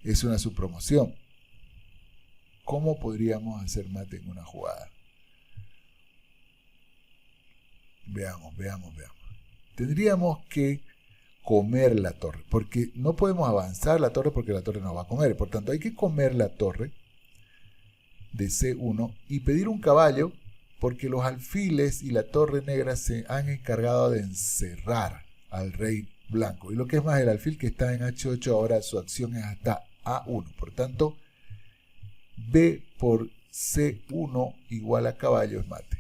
Es una subpromoción. ¿Cómo podríamos hacer mate en una jugada? Veamos. Tendríamos que comer la torre, porque no podemos avanzar la torre porque la torre nos va a comer. Por tanto, hay que comer la torre de C1 y pedir un caballo, porque los alfiles y la torre negra se han encargado de encerrar al rey blanco. Y lo que es más, el alfil que está en H8 ahora su acción es hasta A1. Por tanto, B por C1 igual a caballo es mate.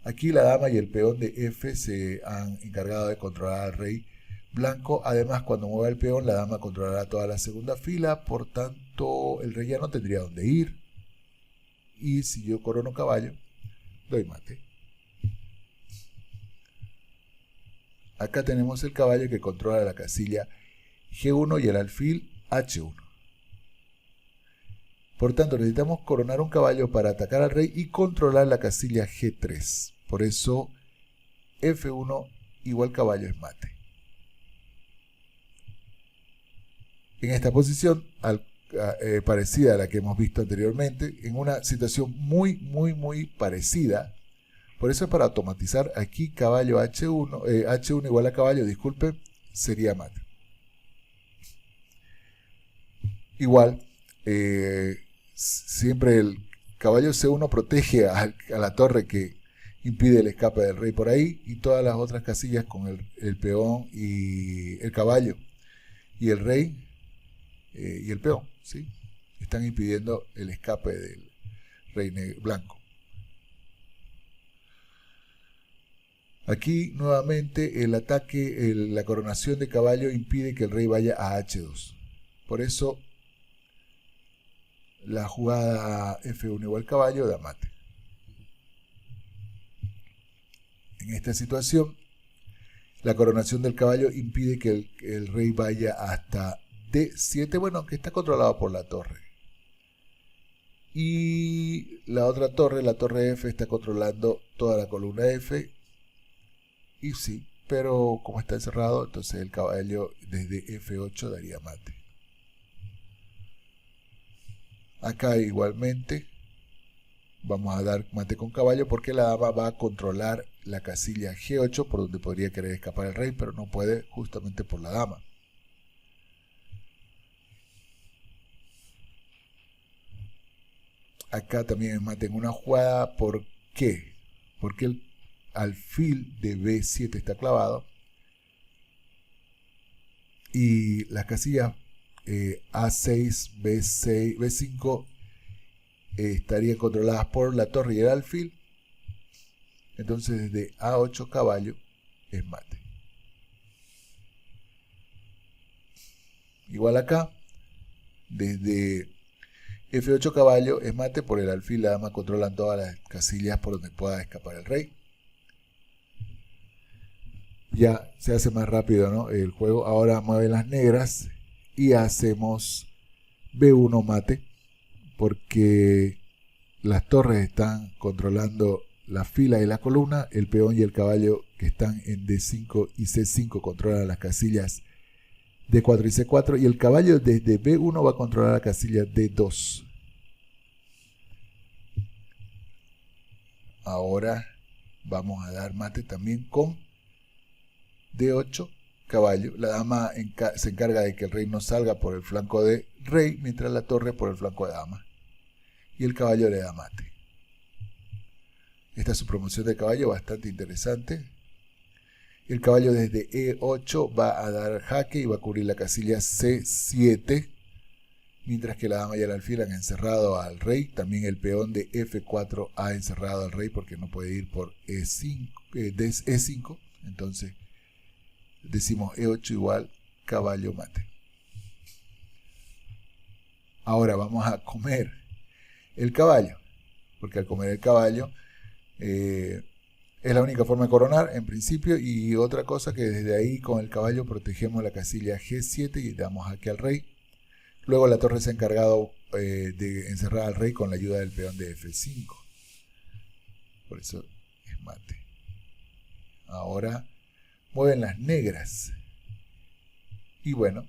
Aquí la dama y el peón de F se han encargado de controlar al rey blanco. Además, cuando mueva el peón, la dama controlará toda la segunda fila. Por tanto, el rey ya no tendría dónde ir. Y si yo corono caballo, doy mate. Acá tenemos el caballo que controla la casilla G1 y el alfil H1. Por tanto, necesitamos coronar un caballo para atacar al rey y controlar la casilla G3. Por eso, F1 igual caballo es mate. En esta posición, parecida a la que hemos visto anteriormente, en una situación muy parecida. Por eso, para automatizar, aquí caballo H1, H1 igual a caballo, disculpe, sería mate. Igual, siempre el caballo C1 protege a la torre que impide el escape del rey por ahí, y todas las otras casillas con el peón y el caballo y el rey y el peón, ¿sí? Están impidiendo el escape del rey blanco. Aquí nuevamente el ataque, la coronación de caballo impide que el rey vaya a H2. Por eso la jugada F1 igual caballo da mate. En esta situación, la coronación del caballo impide que el rey vaya hasta D7, bueno, que está controlado por la torre. Y la otra torre, la torre F, está controlando toda la columna F. Y sí, pero como está encerrado, entonces el caballo desde F8 daría mate. Acá igualmente vamos a dar mate con caballo porque la dama va a controlar la casilla G8 por donde podría querer escapar el rey, pero no puede justamente por la dama. Acá también es mate en una jugada. ¿Por qué? Porque el alfil de B7 está clavado y las casillas A6, B6, B5 estarían controladas por la torre y el alfil. Entonces desde A8 caballo es mate. Igual acá, desde F8 caballo es mate por el alfil, la dama controlan todas las casillas por donde pueda escapar el rey. Ya se hace más rápido, ¿no? El juego. Ahora mueven las negras y hacemos B1 mate porque las torres están controlando la fila y la columna, el peón y el caballo que están en D5 y C5 controlan las casillas D4 y C4 y el caballo desde B1 va a controlar la casilla D2. Ahora vamos a dar mate también con D8 caballo. La dama se encarga de que el rey no salga por el flanco de rey, mientras la torre por el flanco de dama. Y el caballo le da mate. Esta es su promoción de caballo, bastante interesante. El caballo desde E8 va a dar jaque y va a cubrir la casilla C7, mientras que la dama y el alfil han encerrado al rey. También el peón de F4 ha encerrado al rey porque no puede ir por E5, E5. Entonces decimos E8 igual caballo mate. Ahora vamos a comer el caballo, porque al comer el caballo es la única forma de coronar en principio. Y otra cosa, que desde ahí con el caballo protegemos la casilla G7 y damos jaque al rey. Luego la torre se ha encargado de encerrar al rey con la ayuda del peón de F5. Por eso es mate. Ahora mueven las negras. Y bueno,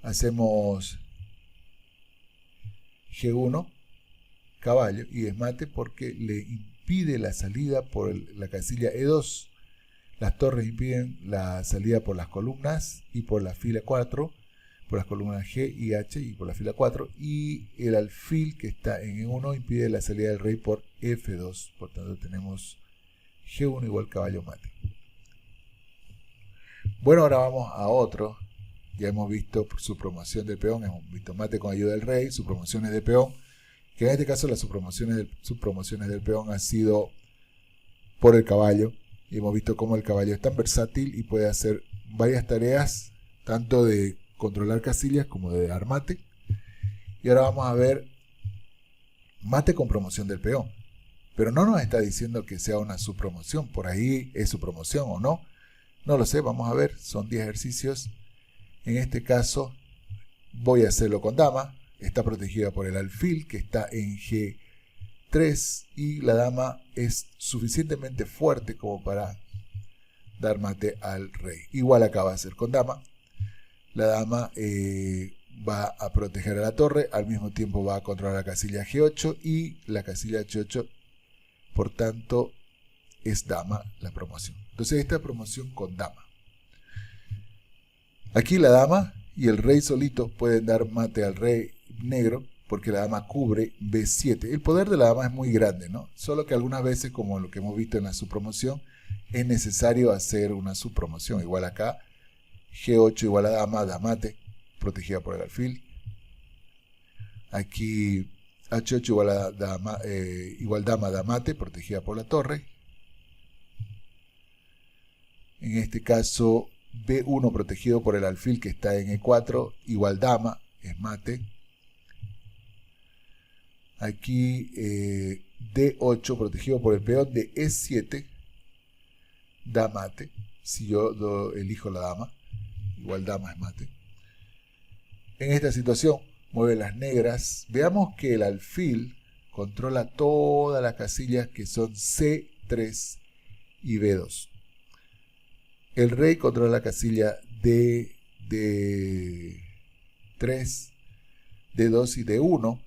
hacemos G1, caballo, y es mate porque le impide la salida por la casilla E2. Las torres impiden la salida por las columnas y por la fila 4, por las columnas G y H y por la fila 4, y el alfil que está en E1 impide la salida del rey por F2. Por tanto tenemos G1 igual caballo mate. Bueno, ahora vamos a otro. Ya hemos visto su promoción de peón, hemos visto mate con ayuda del rey, sus promociones de peón, que en este caso las subpromociones del peón han sido por el caballo. Y hemos visto cómo el caballo es tan versátil y puede hacer varias tareas, tanto de controlar casillas como de dar mate. Y ahora vamos a ver mate con promoción del peón. Pero no nos está diciendo que sea una subpromoción, por ahí es su promoción o no. No lo sé, vamos a ver, son 10 ejercicios. En este caso voy a hacerlo con dama, está protegida por el alfil que está en G3 y la dama es suficientemente fuerte como para dar mate al rey. Igual acá va a ser con dama, la dama va a proteger a la torre, al mismo tiempo va a controlar la casilla G8 y la casilla H8, por tanto es dama la promoción. Entonces esta promoción con dama. Aquí la dama y el rey solito pueden dar mate al rey negro porque la dama cubre B7. El poder de la dama es muy grande, ¿no? Solo que algunas veces, como lo que hemos visto en la subpromoción, es necesario hacer una subpromoción. Igual acá, G8 igual a dama, da mate, protegida por el alfil. Aquí H8 igual a dama, igual dama, da mate, protegida por la torre. En este caso, B1 protegido por el alfil que está en E4, igual dama, es mate. Aquí D8 protegido por el peón de E7, da mate. Si yo elijo la dama, igual dama es mate. En esta situación, mueve las negras. Veamos que el alfil controla todas las casillas que son C3 y B2. El rey controla la casilla D3, D2 y D1.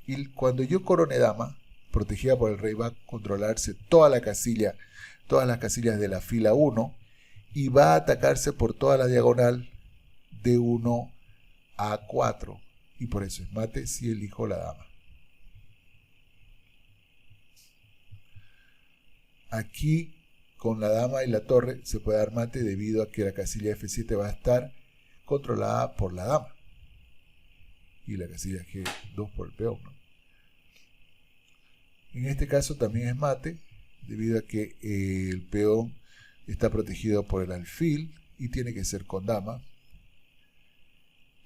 Y cuando yo corone dama, protegida por el rey, va a controlarse todas las casillas de la fila 1 y va a atacarse por toda la diagonal de 1 a 4. Y por eso es mate si elijo la dama. Aquí con la dama y la torre se puede dar mate debido a que la casilla F7 va a estar controlada por la dama y la casilla G2 por el peón, ¿no? En este caso también es mate debido a que el peón está protegido por el alfil y tiene que ser con dama.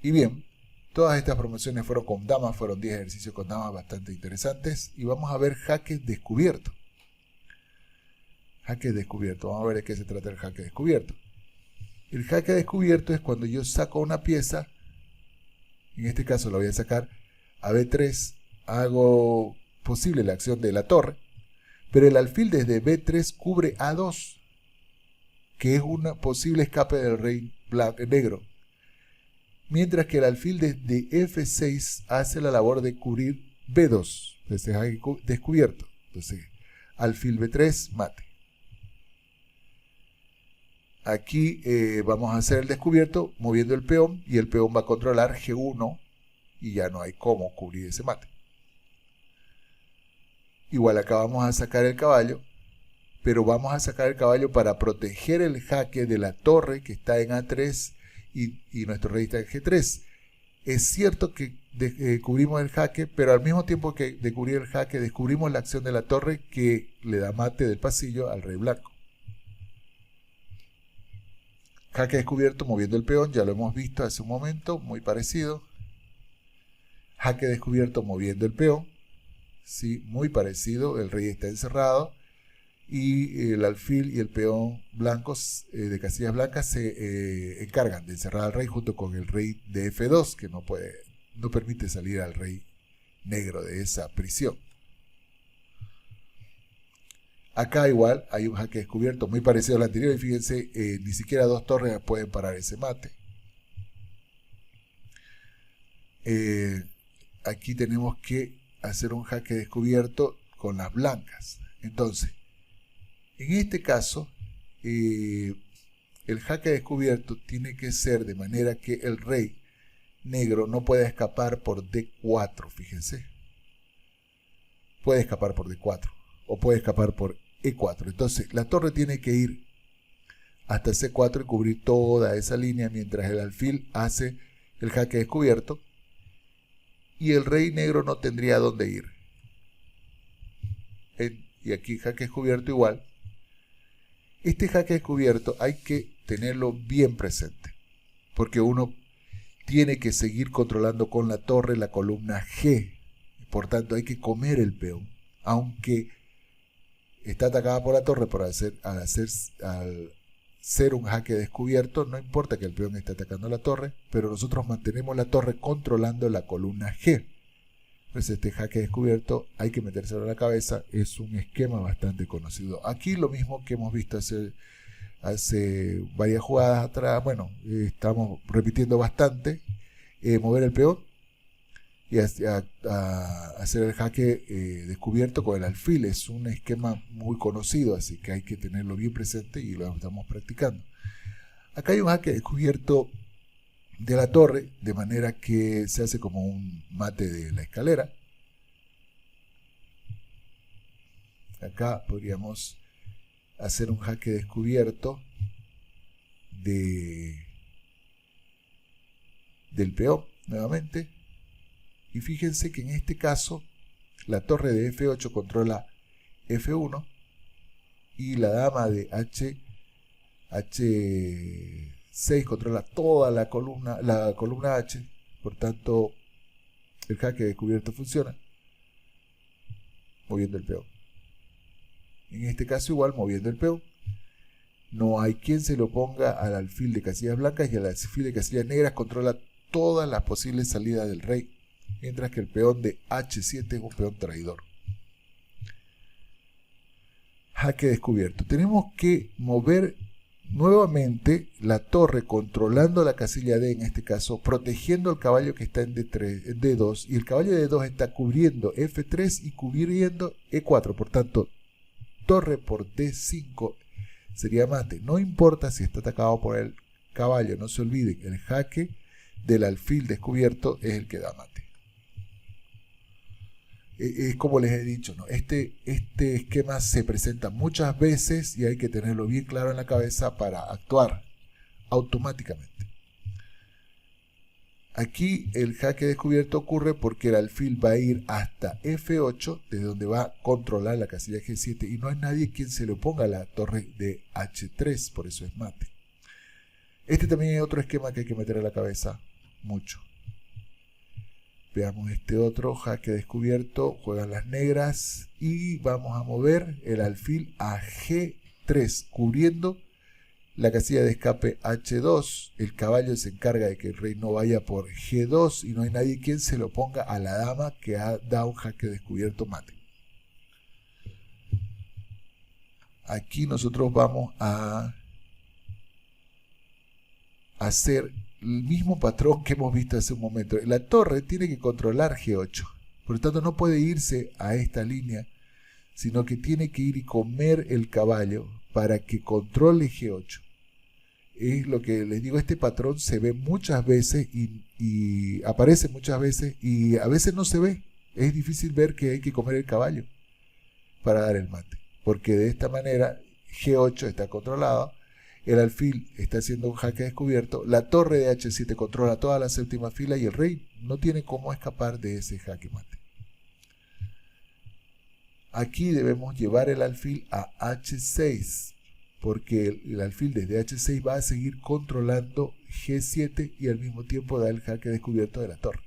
Y bien, todas estas promociones fueron con dama, fueron 10 ejercicios con dama bastante interesantes. Y vamos a ver jaque descubierto. Jaque descubierto. Vamos a ver de qué se trata el jaque descubierto. El jaque descubierto es cuando yo saco una pieza, en este caso la voy a sacar a B3, hago posible la acción de la torre, pero el alfil desde B3 cubre A2, que es un posible escape del rey negro, mientras que el alfil desde F6 hace la labor de cubrir B2, entonces jaque descubierto. Entonces, alfil B3, mate. Aquí vamos a hacer el descubierto moviendo el peón y el peón va a controlar G1 y ya no hay cómo cubrir ese mate. Igual acá vamos a sacar el caballo, pero vamos a sacar el caballo para proteger el jaque de la torre que está en A3 y nuestro rey está en G3. Es cierto que cubrimos el jaque, pero al mismo tiempo que de cubrir el jaque, descubrimos la acción de la torre que le da mate del pasillo al rey blanco. Jaque descubierto moviendo el peón, ya lo hemos visto hace un momento, muy parecido. Jaque descubierto moviendo el peón, sí, muy parecido, el rey está encerrado y el alfil y el peón blancos de casillas blancas se encargan de encerrar al rey junto con el rey de F2, que no permite salir al rey negro de esa prisión. Acá igual hay un jaque descubierto muy parecido al anterior y fíjense, ni siquiera dos torres pueden parar ese mate. Aquí tenemos que hacer un jaque descubierto con las blancas. Entonces, en este caso, el jaque descubierto tiene que ser de manera que el rey negro no pueda escapar por D4, fíjense. Puede escapar por D4 o puede escapar por E4. Entonces, la torre tiene que ir hasta C4 y cubrir toda esa línea mientras el alfil hace el jaque descubierto y el rey negro no tendría dónde ir. Y aquí jaque descubierto igual. Este jaque descubierto hay que tenerlo bien presente, porque uno tiene que seguir controlando con la torre la columna G. Por tanto, hay que comer el peón, aunque está atacada por la torre al ser un jaque descubierto, no importa que el peón esté atacando la torre, pero nosotros mantenemos la torre controlando la columna G. Pues este jaque descubierto hay que metérselo en la cabeza, es un esquema bastante conocido. Aquí lo mismo que hemos visto hace varias jugadas atrás, bueno, estamos repitiendo bastante, mover el peón y hacer el jaque descubierto con el alfil. Es un esquema muy conocido, así que hay que tenerlo bien presente y lo estamos practicando. Acá hay un jaque descubierto de la torre, de manera que se hace como un mate de la escalera. Acá podríamos hacer un jaque descubierto del peón nuevamente. Y fíjense que en este caso la torre de F8 controla F1 y la dama de H6 controla toda la columna H. Por tanto, el jaque descubierto funciona moviendo el peón. En este caso igual moviendo el peón. No hay quien se lo oponga al alfil de casillas blancas, y al alfil de casillas negras controla todas las posibles salidas del rey, mientras que el peón de H7 es un peón traidor. Jaque descubierto. Tenemos que mover nuevamente la torre controlando la casilla D, en este caso, protegiendo el caballo que está en D2, y el caballo de D2 está cubriendo F3 y cubriendo E4. Por tanto, torre por D5 sería mate. No importa si está atacado por el caballo, no se olviden, el jaque del alfil descubierto es el que da mate. Es como les he dicho, ¿no? Este esquema se presenta muchas veces y hay que tenerlo bien claro en la cabeza para actuar automáticamente. Aquí el jaque descubierto ocurre porque el alfil va a ir hasta F8, desde donde va a controlar la casilla G7, y no hay nadie quien se le oponga a la torre de H3, por eso es mate. Este también es otro esquema que hay que meter en la cabeza mucho. Veamos este otro jaque descubierto, juegan las negras y vamos a mover el alfil a G3, cubriendo la casilla de escape H2. El caballo se encarga de que el rey no vaya por G2 y no hay nadie quien se lo oponga a la dama que da un jaque descubierto mate. Aquí nosotros vamos a hacer el mismo patrón que hemos visto hace un momento. La torre tiene que controlar G8, por lo tanto no puede irse a esta línea, sino que tiene que ir y comer el caballo para que controle G8. Es lo que les digo, este patrón se ve muchas veces y aparece muchas veces y a veces no se ve. Es difícil ver que hay que comer el caballo. para dar el mate. Porque de esta manera G8 está controlado, el alfil está haciendo un jaque descubierto, la torre de H7 controla toda la séptima fila y el rey no tiene cómo escapar de ese jaque mate. Aquí debemos llevar el alfil a H6, porque el alfil desde H6 va a seguir controlando G7 y al mismo tiempo da el jaque descubierto de la torre.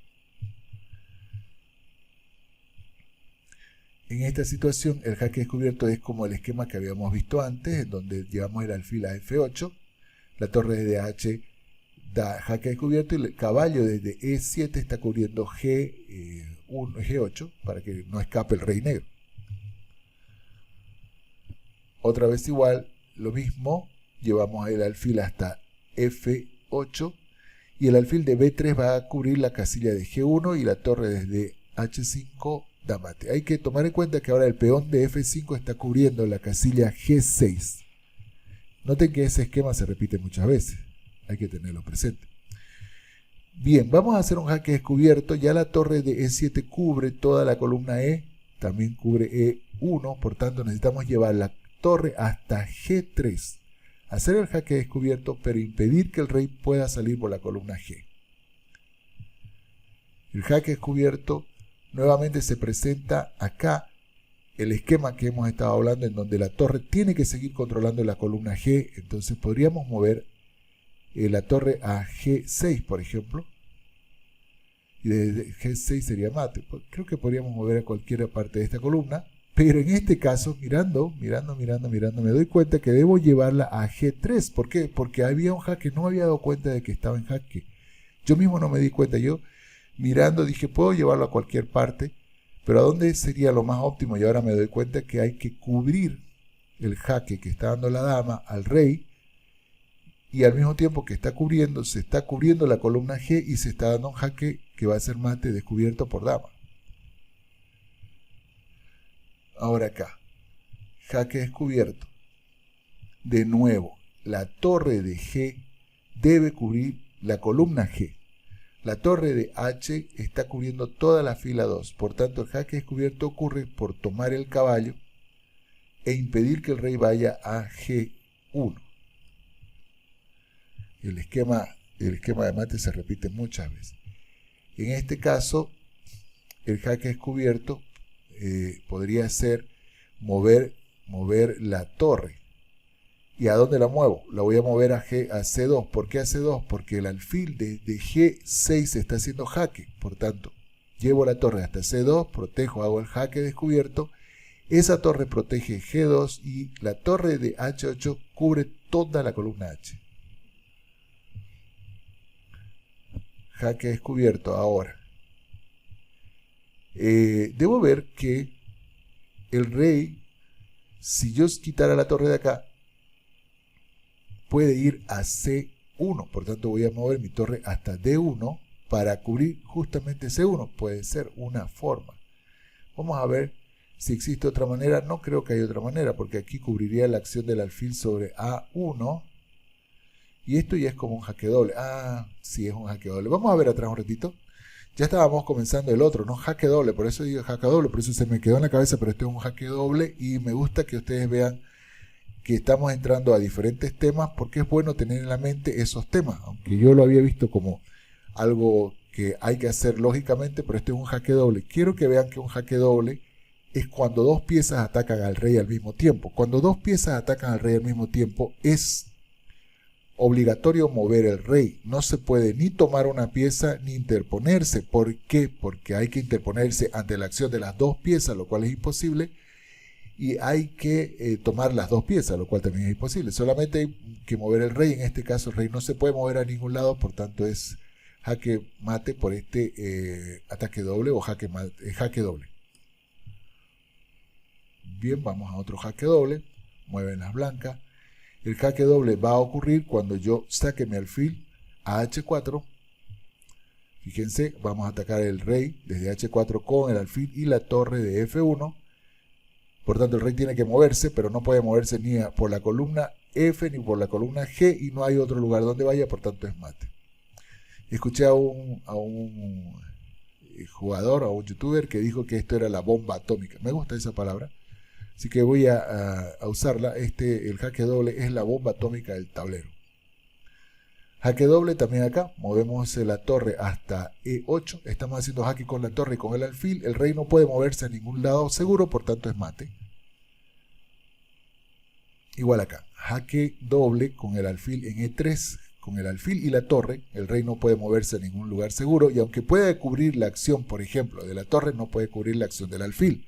En esta situación el jaque descubierto es como el esquema que habíamos visto antes, en donde llevamos el alfil a F8, la torre desde H da jaque descubierto y el caballo desde E7 está cubriendo G8 para que no escape el rey negro. Otra vez igual, lo mismo, llevamos el alfil hasta F8 y el alfil de B3 va a cubrir la casilla de G1 y la torre desde H5 da mate. Hay que tomar en cuenta que ahora el peón de F5 está cubriendo la casilla G6. Noten que ese esquema se repite muchas veces, hay que tenerlo presente. Bien, vamos a hacer un jaque descubierto, ya la torre de E7 cubre toda la columna E, también cubre E1, por tanto necesitamos llevar la torre hasta G3, hacer el jaque descubierto, pero impedir que el rey pueda salir por la columna G. El jaque descubierto nuevamente se presenta acá, el esquema que hemos estado hablando, en donde la torre tiene que seguir controlando la columna G. Entonces podríamos mover la torre a G6, por ejemplo, y desde G6 sería mate. Creo que podríamos mover a cualquier parte de esta columna, pero en este caso, mirando, me doy cuenta que debo llevarla a G3. ¿Por qué? Porque había un jaque, no me había dado cuenta de que estaba en jaque. Yo mismo no me di cuenta, yo mirando dije, puedo llevarlo a cualquier parte, pero ¿a dónde sería lo más óptimo? Y ahora me doy cuenta que hay que cubrir el jaque que está dando la dama al rey, y al mismo tiempo que está cubriendo, se está cubriendo la columna G y se está dando un jaque que va a ser mate descubierto por dama. Ahora acá, jaque descubierto. De nuevo, la torre de G debe cubrir la columna G. La torre de H está cubriendo toda la fila 2, por tanto el jaque descubierto ocurre por tomar el caballo e impedir que el rey vaya a G1. El esquema de mate se repite muchas veces. En este caso, el jaque descubierto podría ser mover la torre. ¿Y a dónde la muevo? La voy a mover a C2. ¿Por qué a C2? Porque el alfil de G6 está haciendo jaque. Por tanto, llevo la torre hasta C2, protejo, hago el jaque descubierto. Esa torre protege G2 y la torre de H8 cubre toda la columna H. Jaque descubierto. Ahora, debo ver que el rey, si yo quitara la torre de acá, puede ir a C1, por tanto voy a mover mi torre hasta D1 para cubrir justamente C1. Puede ser una forma. Vamos a ver si existe otra manera. No creo que haya otra manera, porque aquí cubriría la acción del alfil sobre A1 y esto ya es como un jaque doble. Ah, sí, es un jaque doble. Vamos a ver atrás un ratito. Ya estábamos comenzando el otro, ¿no? Jaque doble, por eso digo jaque doble, por eso se me quedó en la cabeza, pero este es un jaque doble y me gusta que ustedes vean que estamos entrando a diferentes temas porque es bueno tener en la mente esos temas, aunque yo lo había visto como algo que hay que hacer lógicamente, pero este es un jaque doble. Quiero que vean que un jaque doble es cuando dos piezas atacan al rey al mismo tiempo. Cuando dos piezas atacan al rey al mismo tiempo es obligatorio mover el rey. No se puede ni tomar una pieza ni interponerse. ¿Por qué? Porque hay que interponerse ante la acción de las dos piezas, lo cual es imposible. Y hay que tomar las dos piezas, lo cual también es imposible. Solamente hay que mover el rey. En este caso el rey no se puede mover a ningún lado, por tanto es jaque mate por este ataque doble o jaque doble. Bien, vamos a otro jaque doble. Mueven las blancas. El jaque doble va a ocurrir cuando yo saque mi alfil a H4. Fíjense, vamos a atacar el rey desde H4 con el alfil y la torre de F1. Por tanto, el rey tiene que moverse, pero no puede moverse ni por la columna F ni por la columna G y no hay otro lugar donde vaya, por tanto es mate. Escuché a un jugador, a un youtuber que dijo que esto era la bomba atómica. Me gusta esa palabra Así que voy a usarla. El jaque doble es la bomba atómica del tablero. Jaque doble también acá, movemos la torre hasta E8, estamos haciendo jaque con la torre y con el alfil, el rey no puede moverse a ningún lado seguro, por tanto es mate. Igual acá, jaque doble con el alfil en E3, con el alfil y la torre, el rey no puede moverse a ningún lugar seguro, y aunque puede cubrir la acción, por ejemplo, de la torre, no puede cubrir la acción del alfil,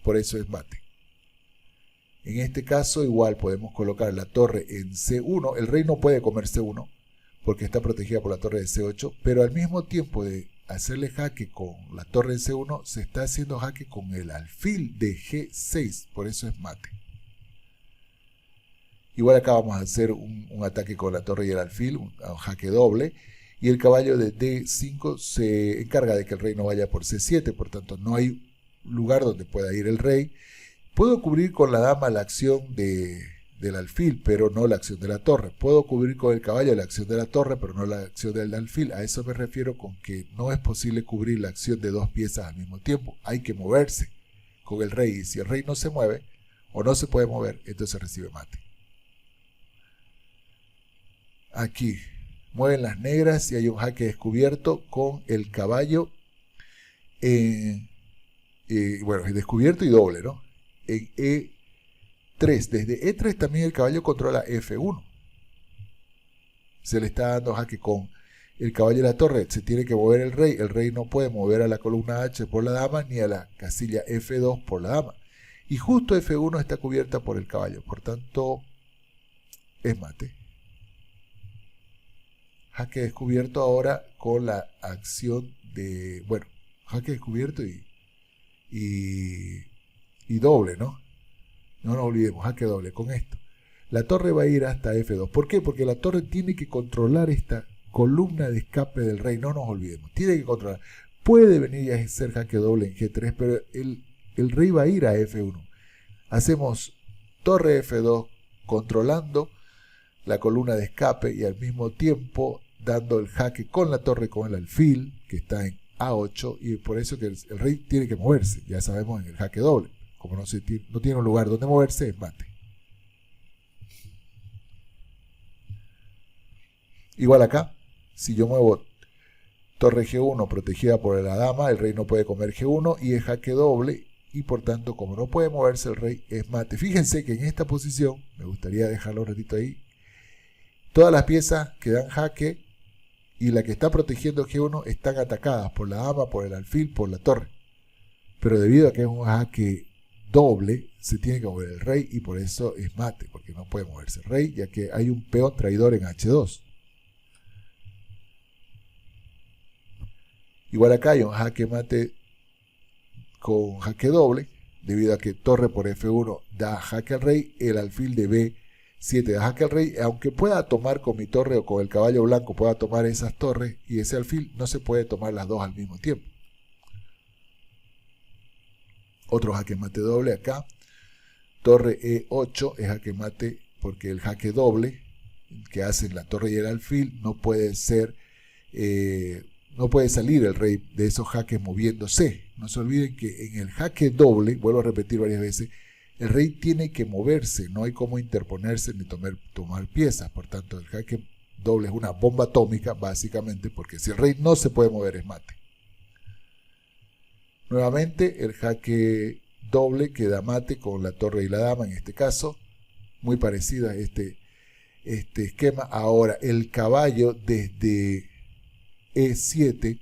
por eso es mate. En este caso igual podemos colocar la torre en C1, el rey no puede comer C1, porque está protegida por la torre de C8, pero al mismo tiempo de hacerle jaque con la torre de C1, se está haciendo jaque con el alfil de G6, por eso es mate. Igual acá vamos a hacer un ataque con la torre y el alfil, un jaque doble, y el caballo de D5 se encarga de que el rey no vaya por C7, por tanto no hay lugar donde pueda ir el rey. Puedo cubrir con la dama la acción del alfil, pero no la acción de la torre. Puedo cubrir con el caballo la acción de la torre, pero no la acción del alfil. A eso me refiero con que no es posible cubrir la acción de dos piezas al mismo tiempo. Hay que moverse con el rey, y si el rey no se mueve o no se puede mover, entonces recibe mate. Aquí mueven las negras y hay un jaque descubierto con el caballo, bueno, descubierto y doble, ¿no? En E3, desde E3 también el caballo controla F1. Se le está dando jaque con el caballo y la torre, se tiene que mover el rey no puede mover a la columna H por la dama ni a la casilla F2 por la dama. Y justo F1 está cubierta por el caballo, por tanto es mate. Jaque descubierto ahora con la acción de, bueno, jaque descubierto y doble, ¿no? No nos olvidemos, jaque doble con esto. La torre va a ir hasta F2. ¿Por qué? Porque la torre tiene que controlar esta columna de escape del rey, no nos olvidemos. Tiene que controlar. Puede venir a ser jaque doble en G3, pero el rey va a ir a F1. Hacemos torre F2 controlando la columna de escape y al mismo tiempo dando el jaque con la torre con el alfil, que está en A8, y por eso que el rey tiene que moverse, ya sabemos en el jaque doble. Como no tiene un lugar donde moverse, es mate. Igual acá, si yo muevo torre G1 protegida por la dama, el rey no puede comer G1 y es jaque doble, y por tanto, como no puede moverse el rey, es mate. Fíjense que en esta posición, me gustaría dejarlo un ratito ahí, todas las piezas que dan jaque y la que está protegiendo G1 están atacadas por la dama, por el alfil, por la torre. Pero debido a que es un jaque doble, se tiene que mover el rey y por eso es mate, porque no puede moverse el rey, ya que hay un peón traidor en H2. Igual acá hay un jaque mate con jaque doble, debido a que torre por F1 da jaque al rey, el alfil de B7 da jaque al rey, aunque pueda tomar con mi torre o con el caballo blanco, pueda tomar esas torres y ese alfil, no se puede tomar las dos al mismo tiempo. Otro jaque mate doble acá, torre E8 es jaque mate porque el jaque doble que hacen la torre y el alfil no puede ser, no puede salir el rey de esos jaques moviéndose. No se olviden que en el jaque doble, vuelvo a repetir varias veces, el rey tiene que moverse, no hay cómo interponerse ni tomar piezas. Por tanto, el jaque doble es una bomba atómica, básicamente, porque si el rey no se puede mover es mate. Nuevamente, el jaque doble que da mate con la torre y la dama, en este caso, muy parecido a este esquema. Ahora, el caballo desde E7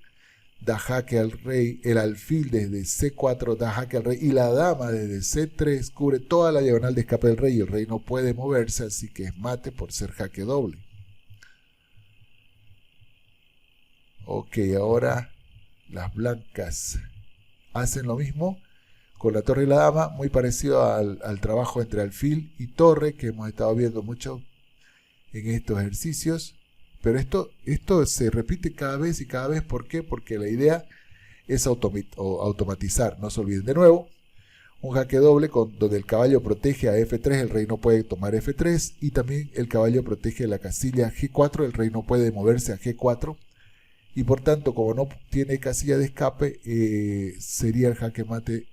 da jaque al rey, el alfil desde C4 da jaque al rey y la dama desde C3 cubre toda la diagonal de escape del rey y el rey no puede moverse, así que es mate por ser jaque doble. Ok, ahora las blancas hacen lo mismo con la torre y la dama, muy parecido al trabajo entre alfil y torre que hemos estado viendo mucho en estos ejercicios. Pero esto se repite cada vez y cada vez. ¿Por qué? Porque la idea es automatizar. No se olviden de nuevo. Un jaque doble donde el caballo protege a F3, el rey no puede tomar F3. Y también el caballo protege la casilla G4, el rey no puede moverse a G4. Y por tanto, como no tiene casilla de escape, sería el jaque mate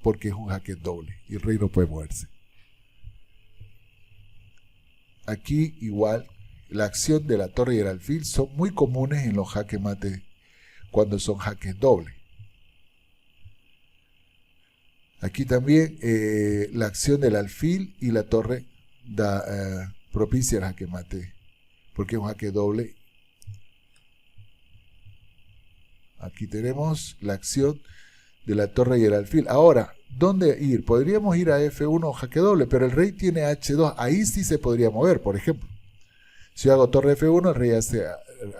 porque es un jaque doble y el rey no puede moverse. Aquí igual, la acción de la torre y el alfil son muy comunes en los jaque mate cuando son jaques dobles. Aquí también la acción del alfil y la torre propicia el jaque mate, porque es un jaque doble. Aquí tenemos la acción de la torre y el alfil. Ahora, ¿dónde ir? Podríamos ir a F1 jaque doble, pero el rey tiene H2. Ahí sí se podría mover, por ejemplo. Si hago torre F1, el rey hace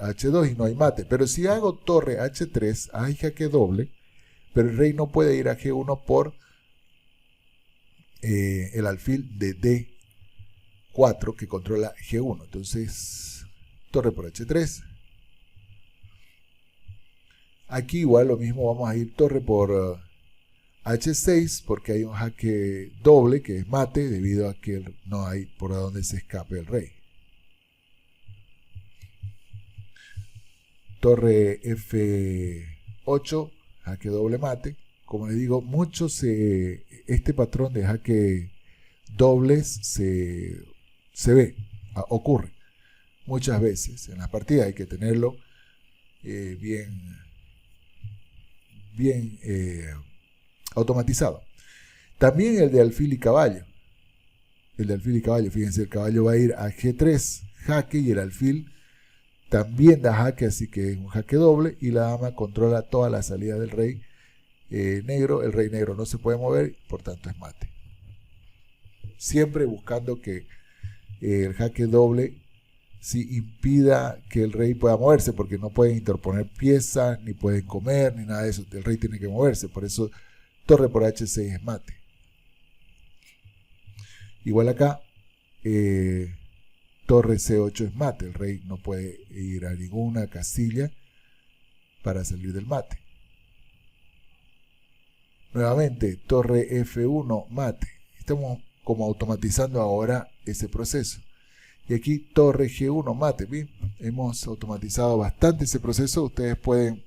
H2 y no hay mate. Pero si hago torre H3, hay jaque doble, pero el rey no puede ir a G1 por el alfil de D4 que controla G1. Entonces, torre por H3. Aquí igual lo mismo, vamos a ir torre por H6 porque hay un jaque doble que es mate debido a que no hay por donde se escape el rey. Torre F8, jaque doble mate. Como les digo, este patrón de jaque dobles se ve, ocurre muchas veces en las partidas. Hay que tenerlo bien automatizado. También el de alfil y caballo. El de alfil y caballo, fíjense, el caballo va a ir a G3, jaque, y el alfil también da jaque, así que es un jaque doble, y la dama controla toda la salida del rey negro. El rey negro no se puede mover, por tanto es mate. Siempre buscando que el jaque doble impida que el rey pueda moverse, porque no pueden interponer piezas, ni pueden comer, ni nada de eso. El rey tiene que moverse, por eso torre por H6 es mate. Igual acá, torre C8 es mate. El rey no puede ir a ninguna casilla para salir del mate. Nuevamente, torre F1 mate. Estamos como automatizando ahora ese proceso. Y aquí torre G1 mate. Bien, hemos automatizado bastante ese proceso. Ustedes pueden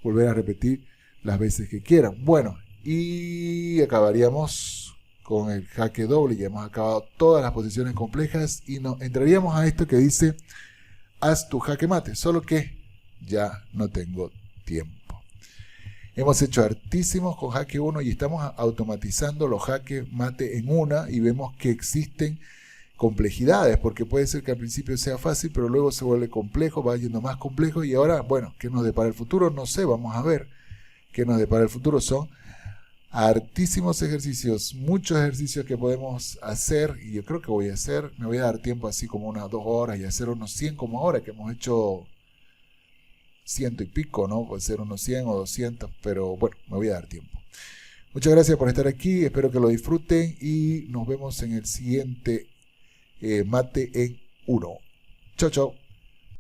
volver a repetir las veces que quieran. Bueno, y acabaríamos con el jaque doble. Ya hemos acabado todas las posiciones complejas y entraríamos a esto que dice haz tu jaque mate, solo que ya no tengo tiempo. Hemos hecho hartísimos con jaque 1 y estamos automatizando los jaque mate en una, y vemos que existen complejidades, porque puede ser que al principio sea fácil, pero luego se vuelve complejo, va yendo más complejo, y ahora, bueno, ¿qué nos depara el futuro? No sé, vamos a ver qué nos depara el futuro. Son hartísimos ejercicios, muchos ejercicios que podemos hacer, y yo creo que me voy a dar tiempo así como unas 2 horas y hacer unos 100 como ahora, que hemos hecho 100 y pico, ¿no? Puede ser unos 100 o 200, pero bueno, me voy a dar tiempo. Muchas gracias por estar aquí, espero que lo disfruten y nos vemos en el siguiente mate en 1. Chao, chao.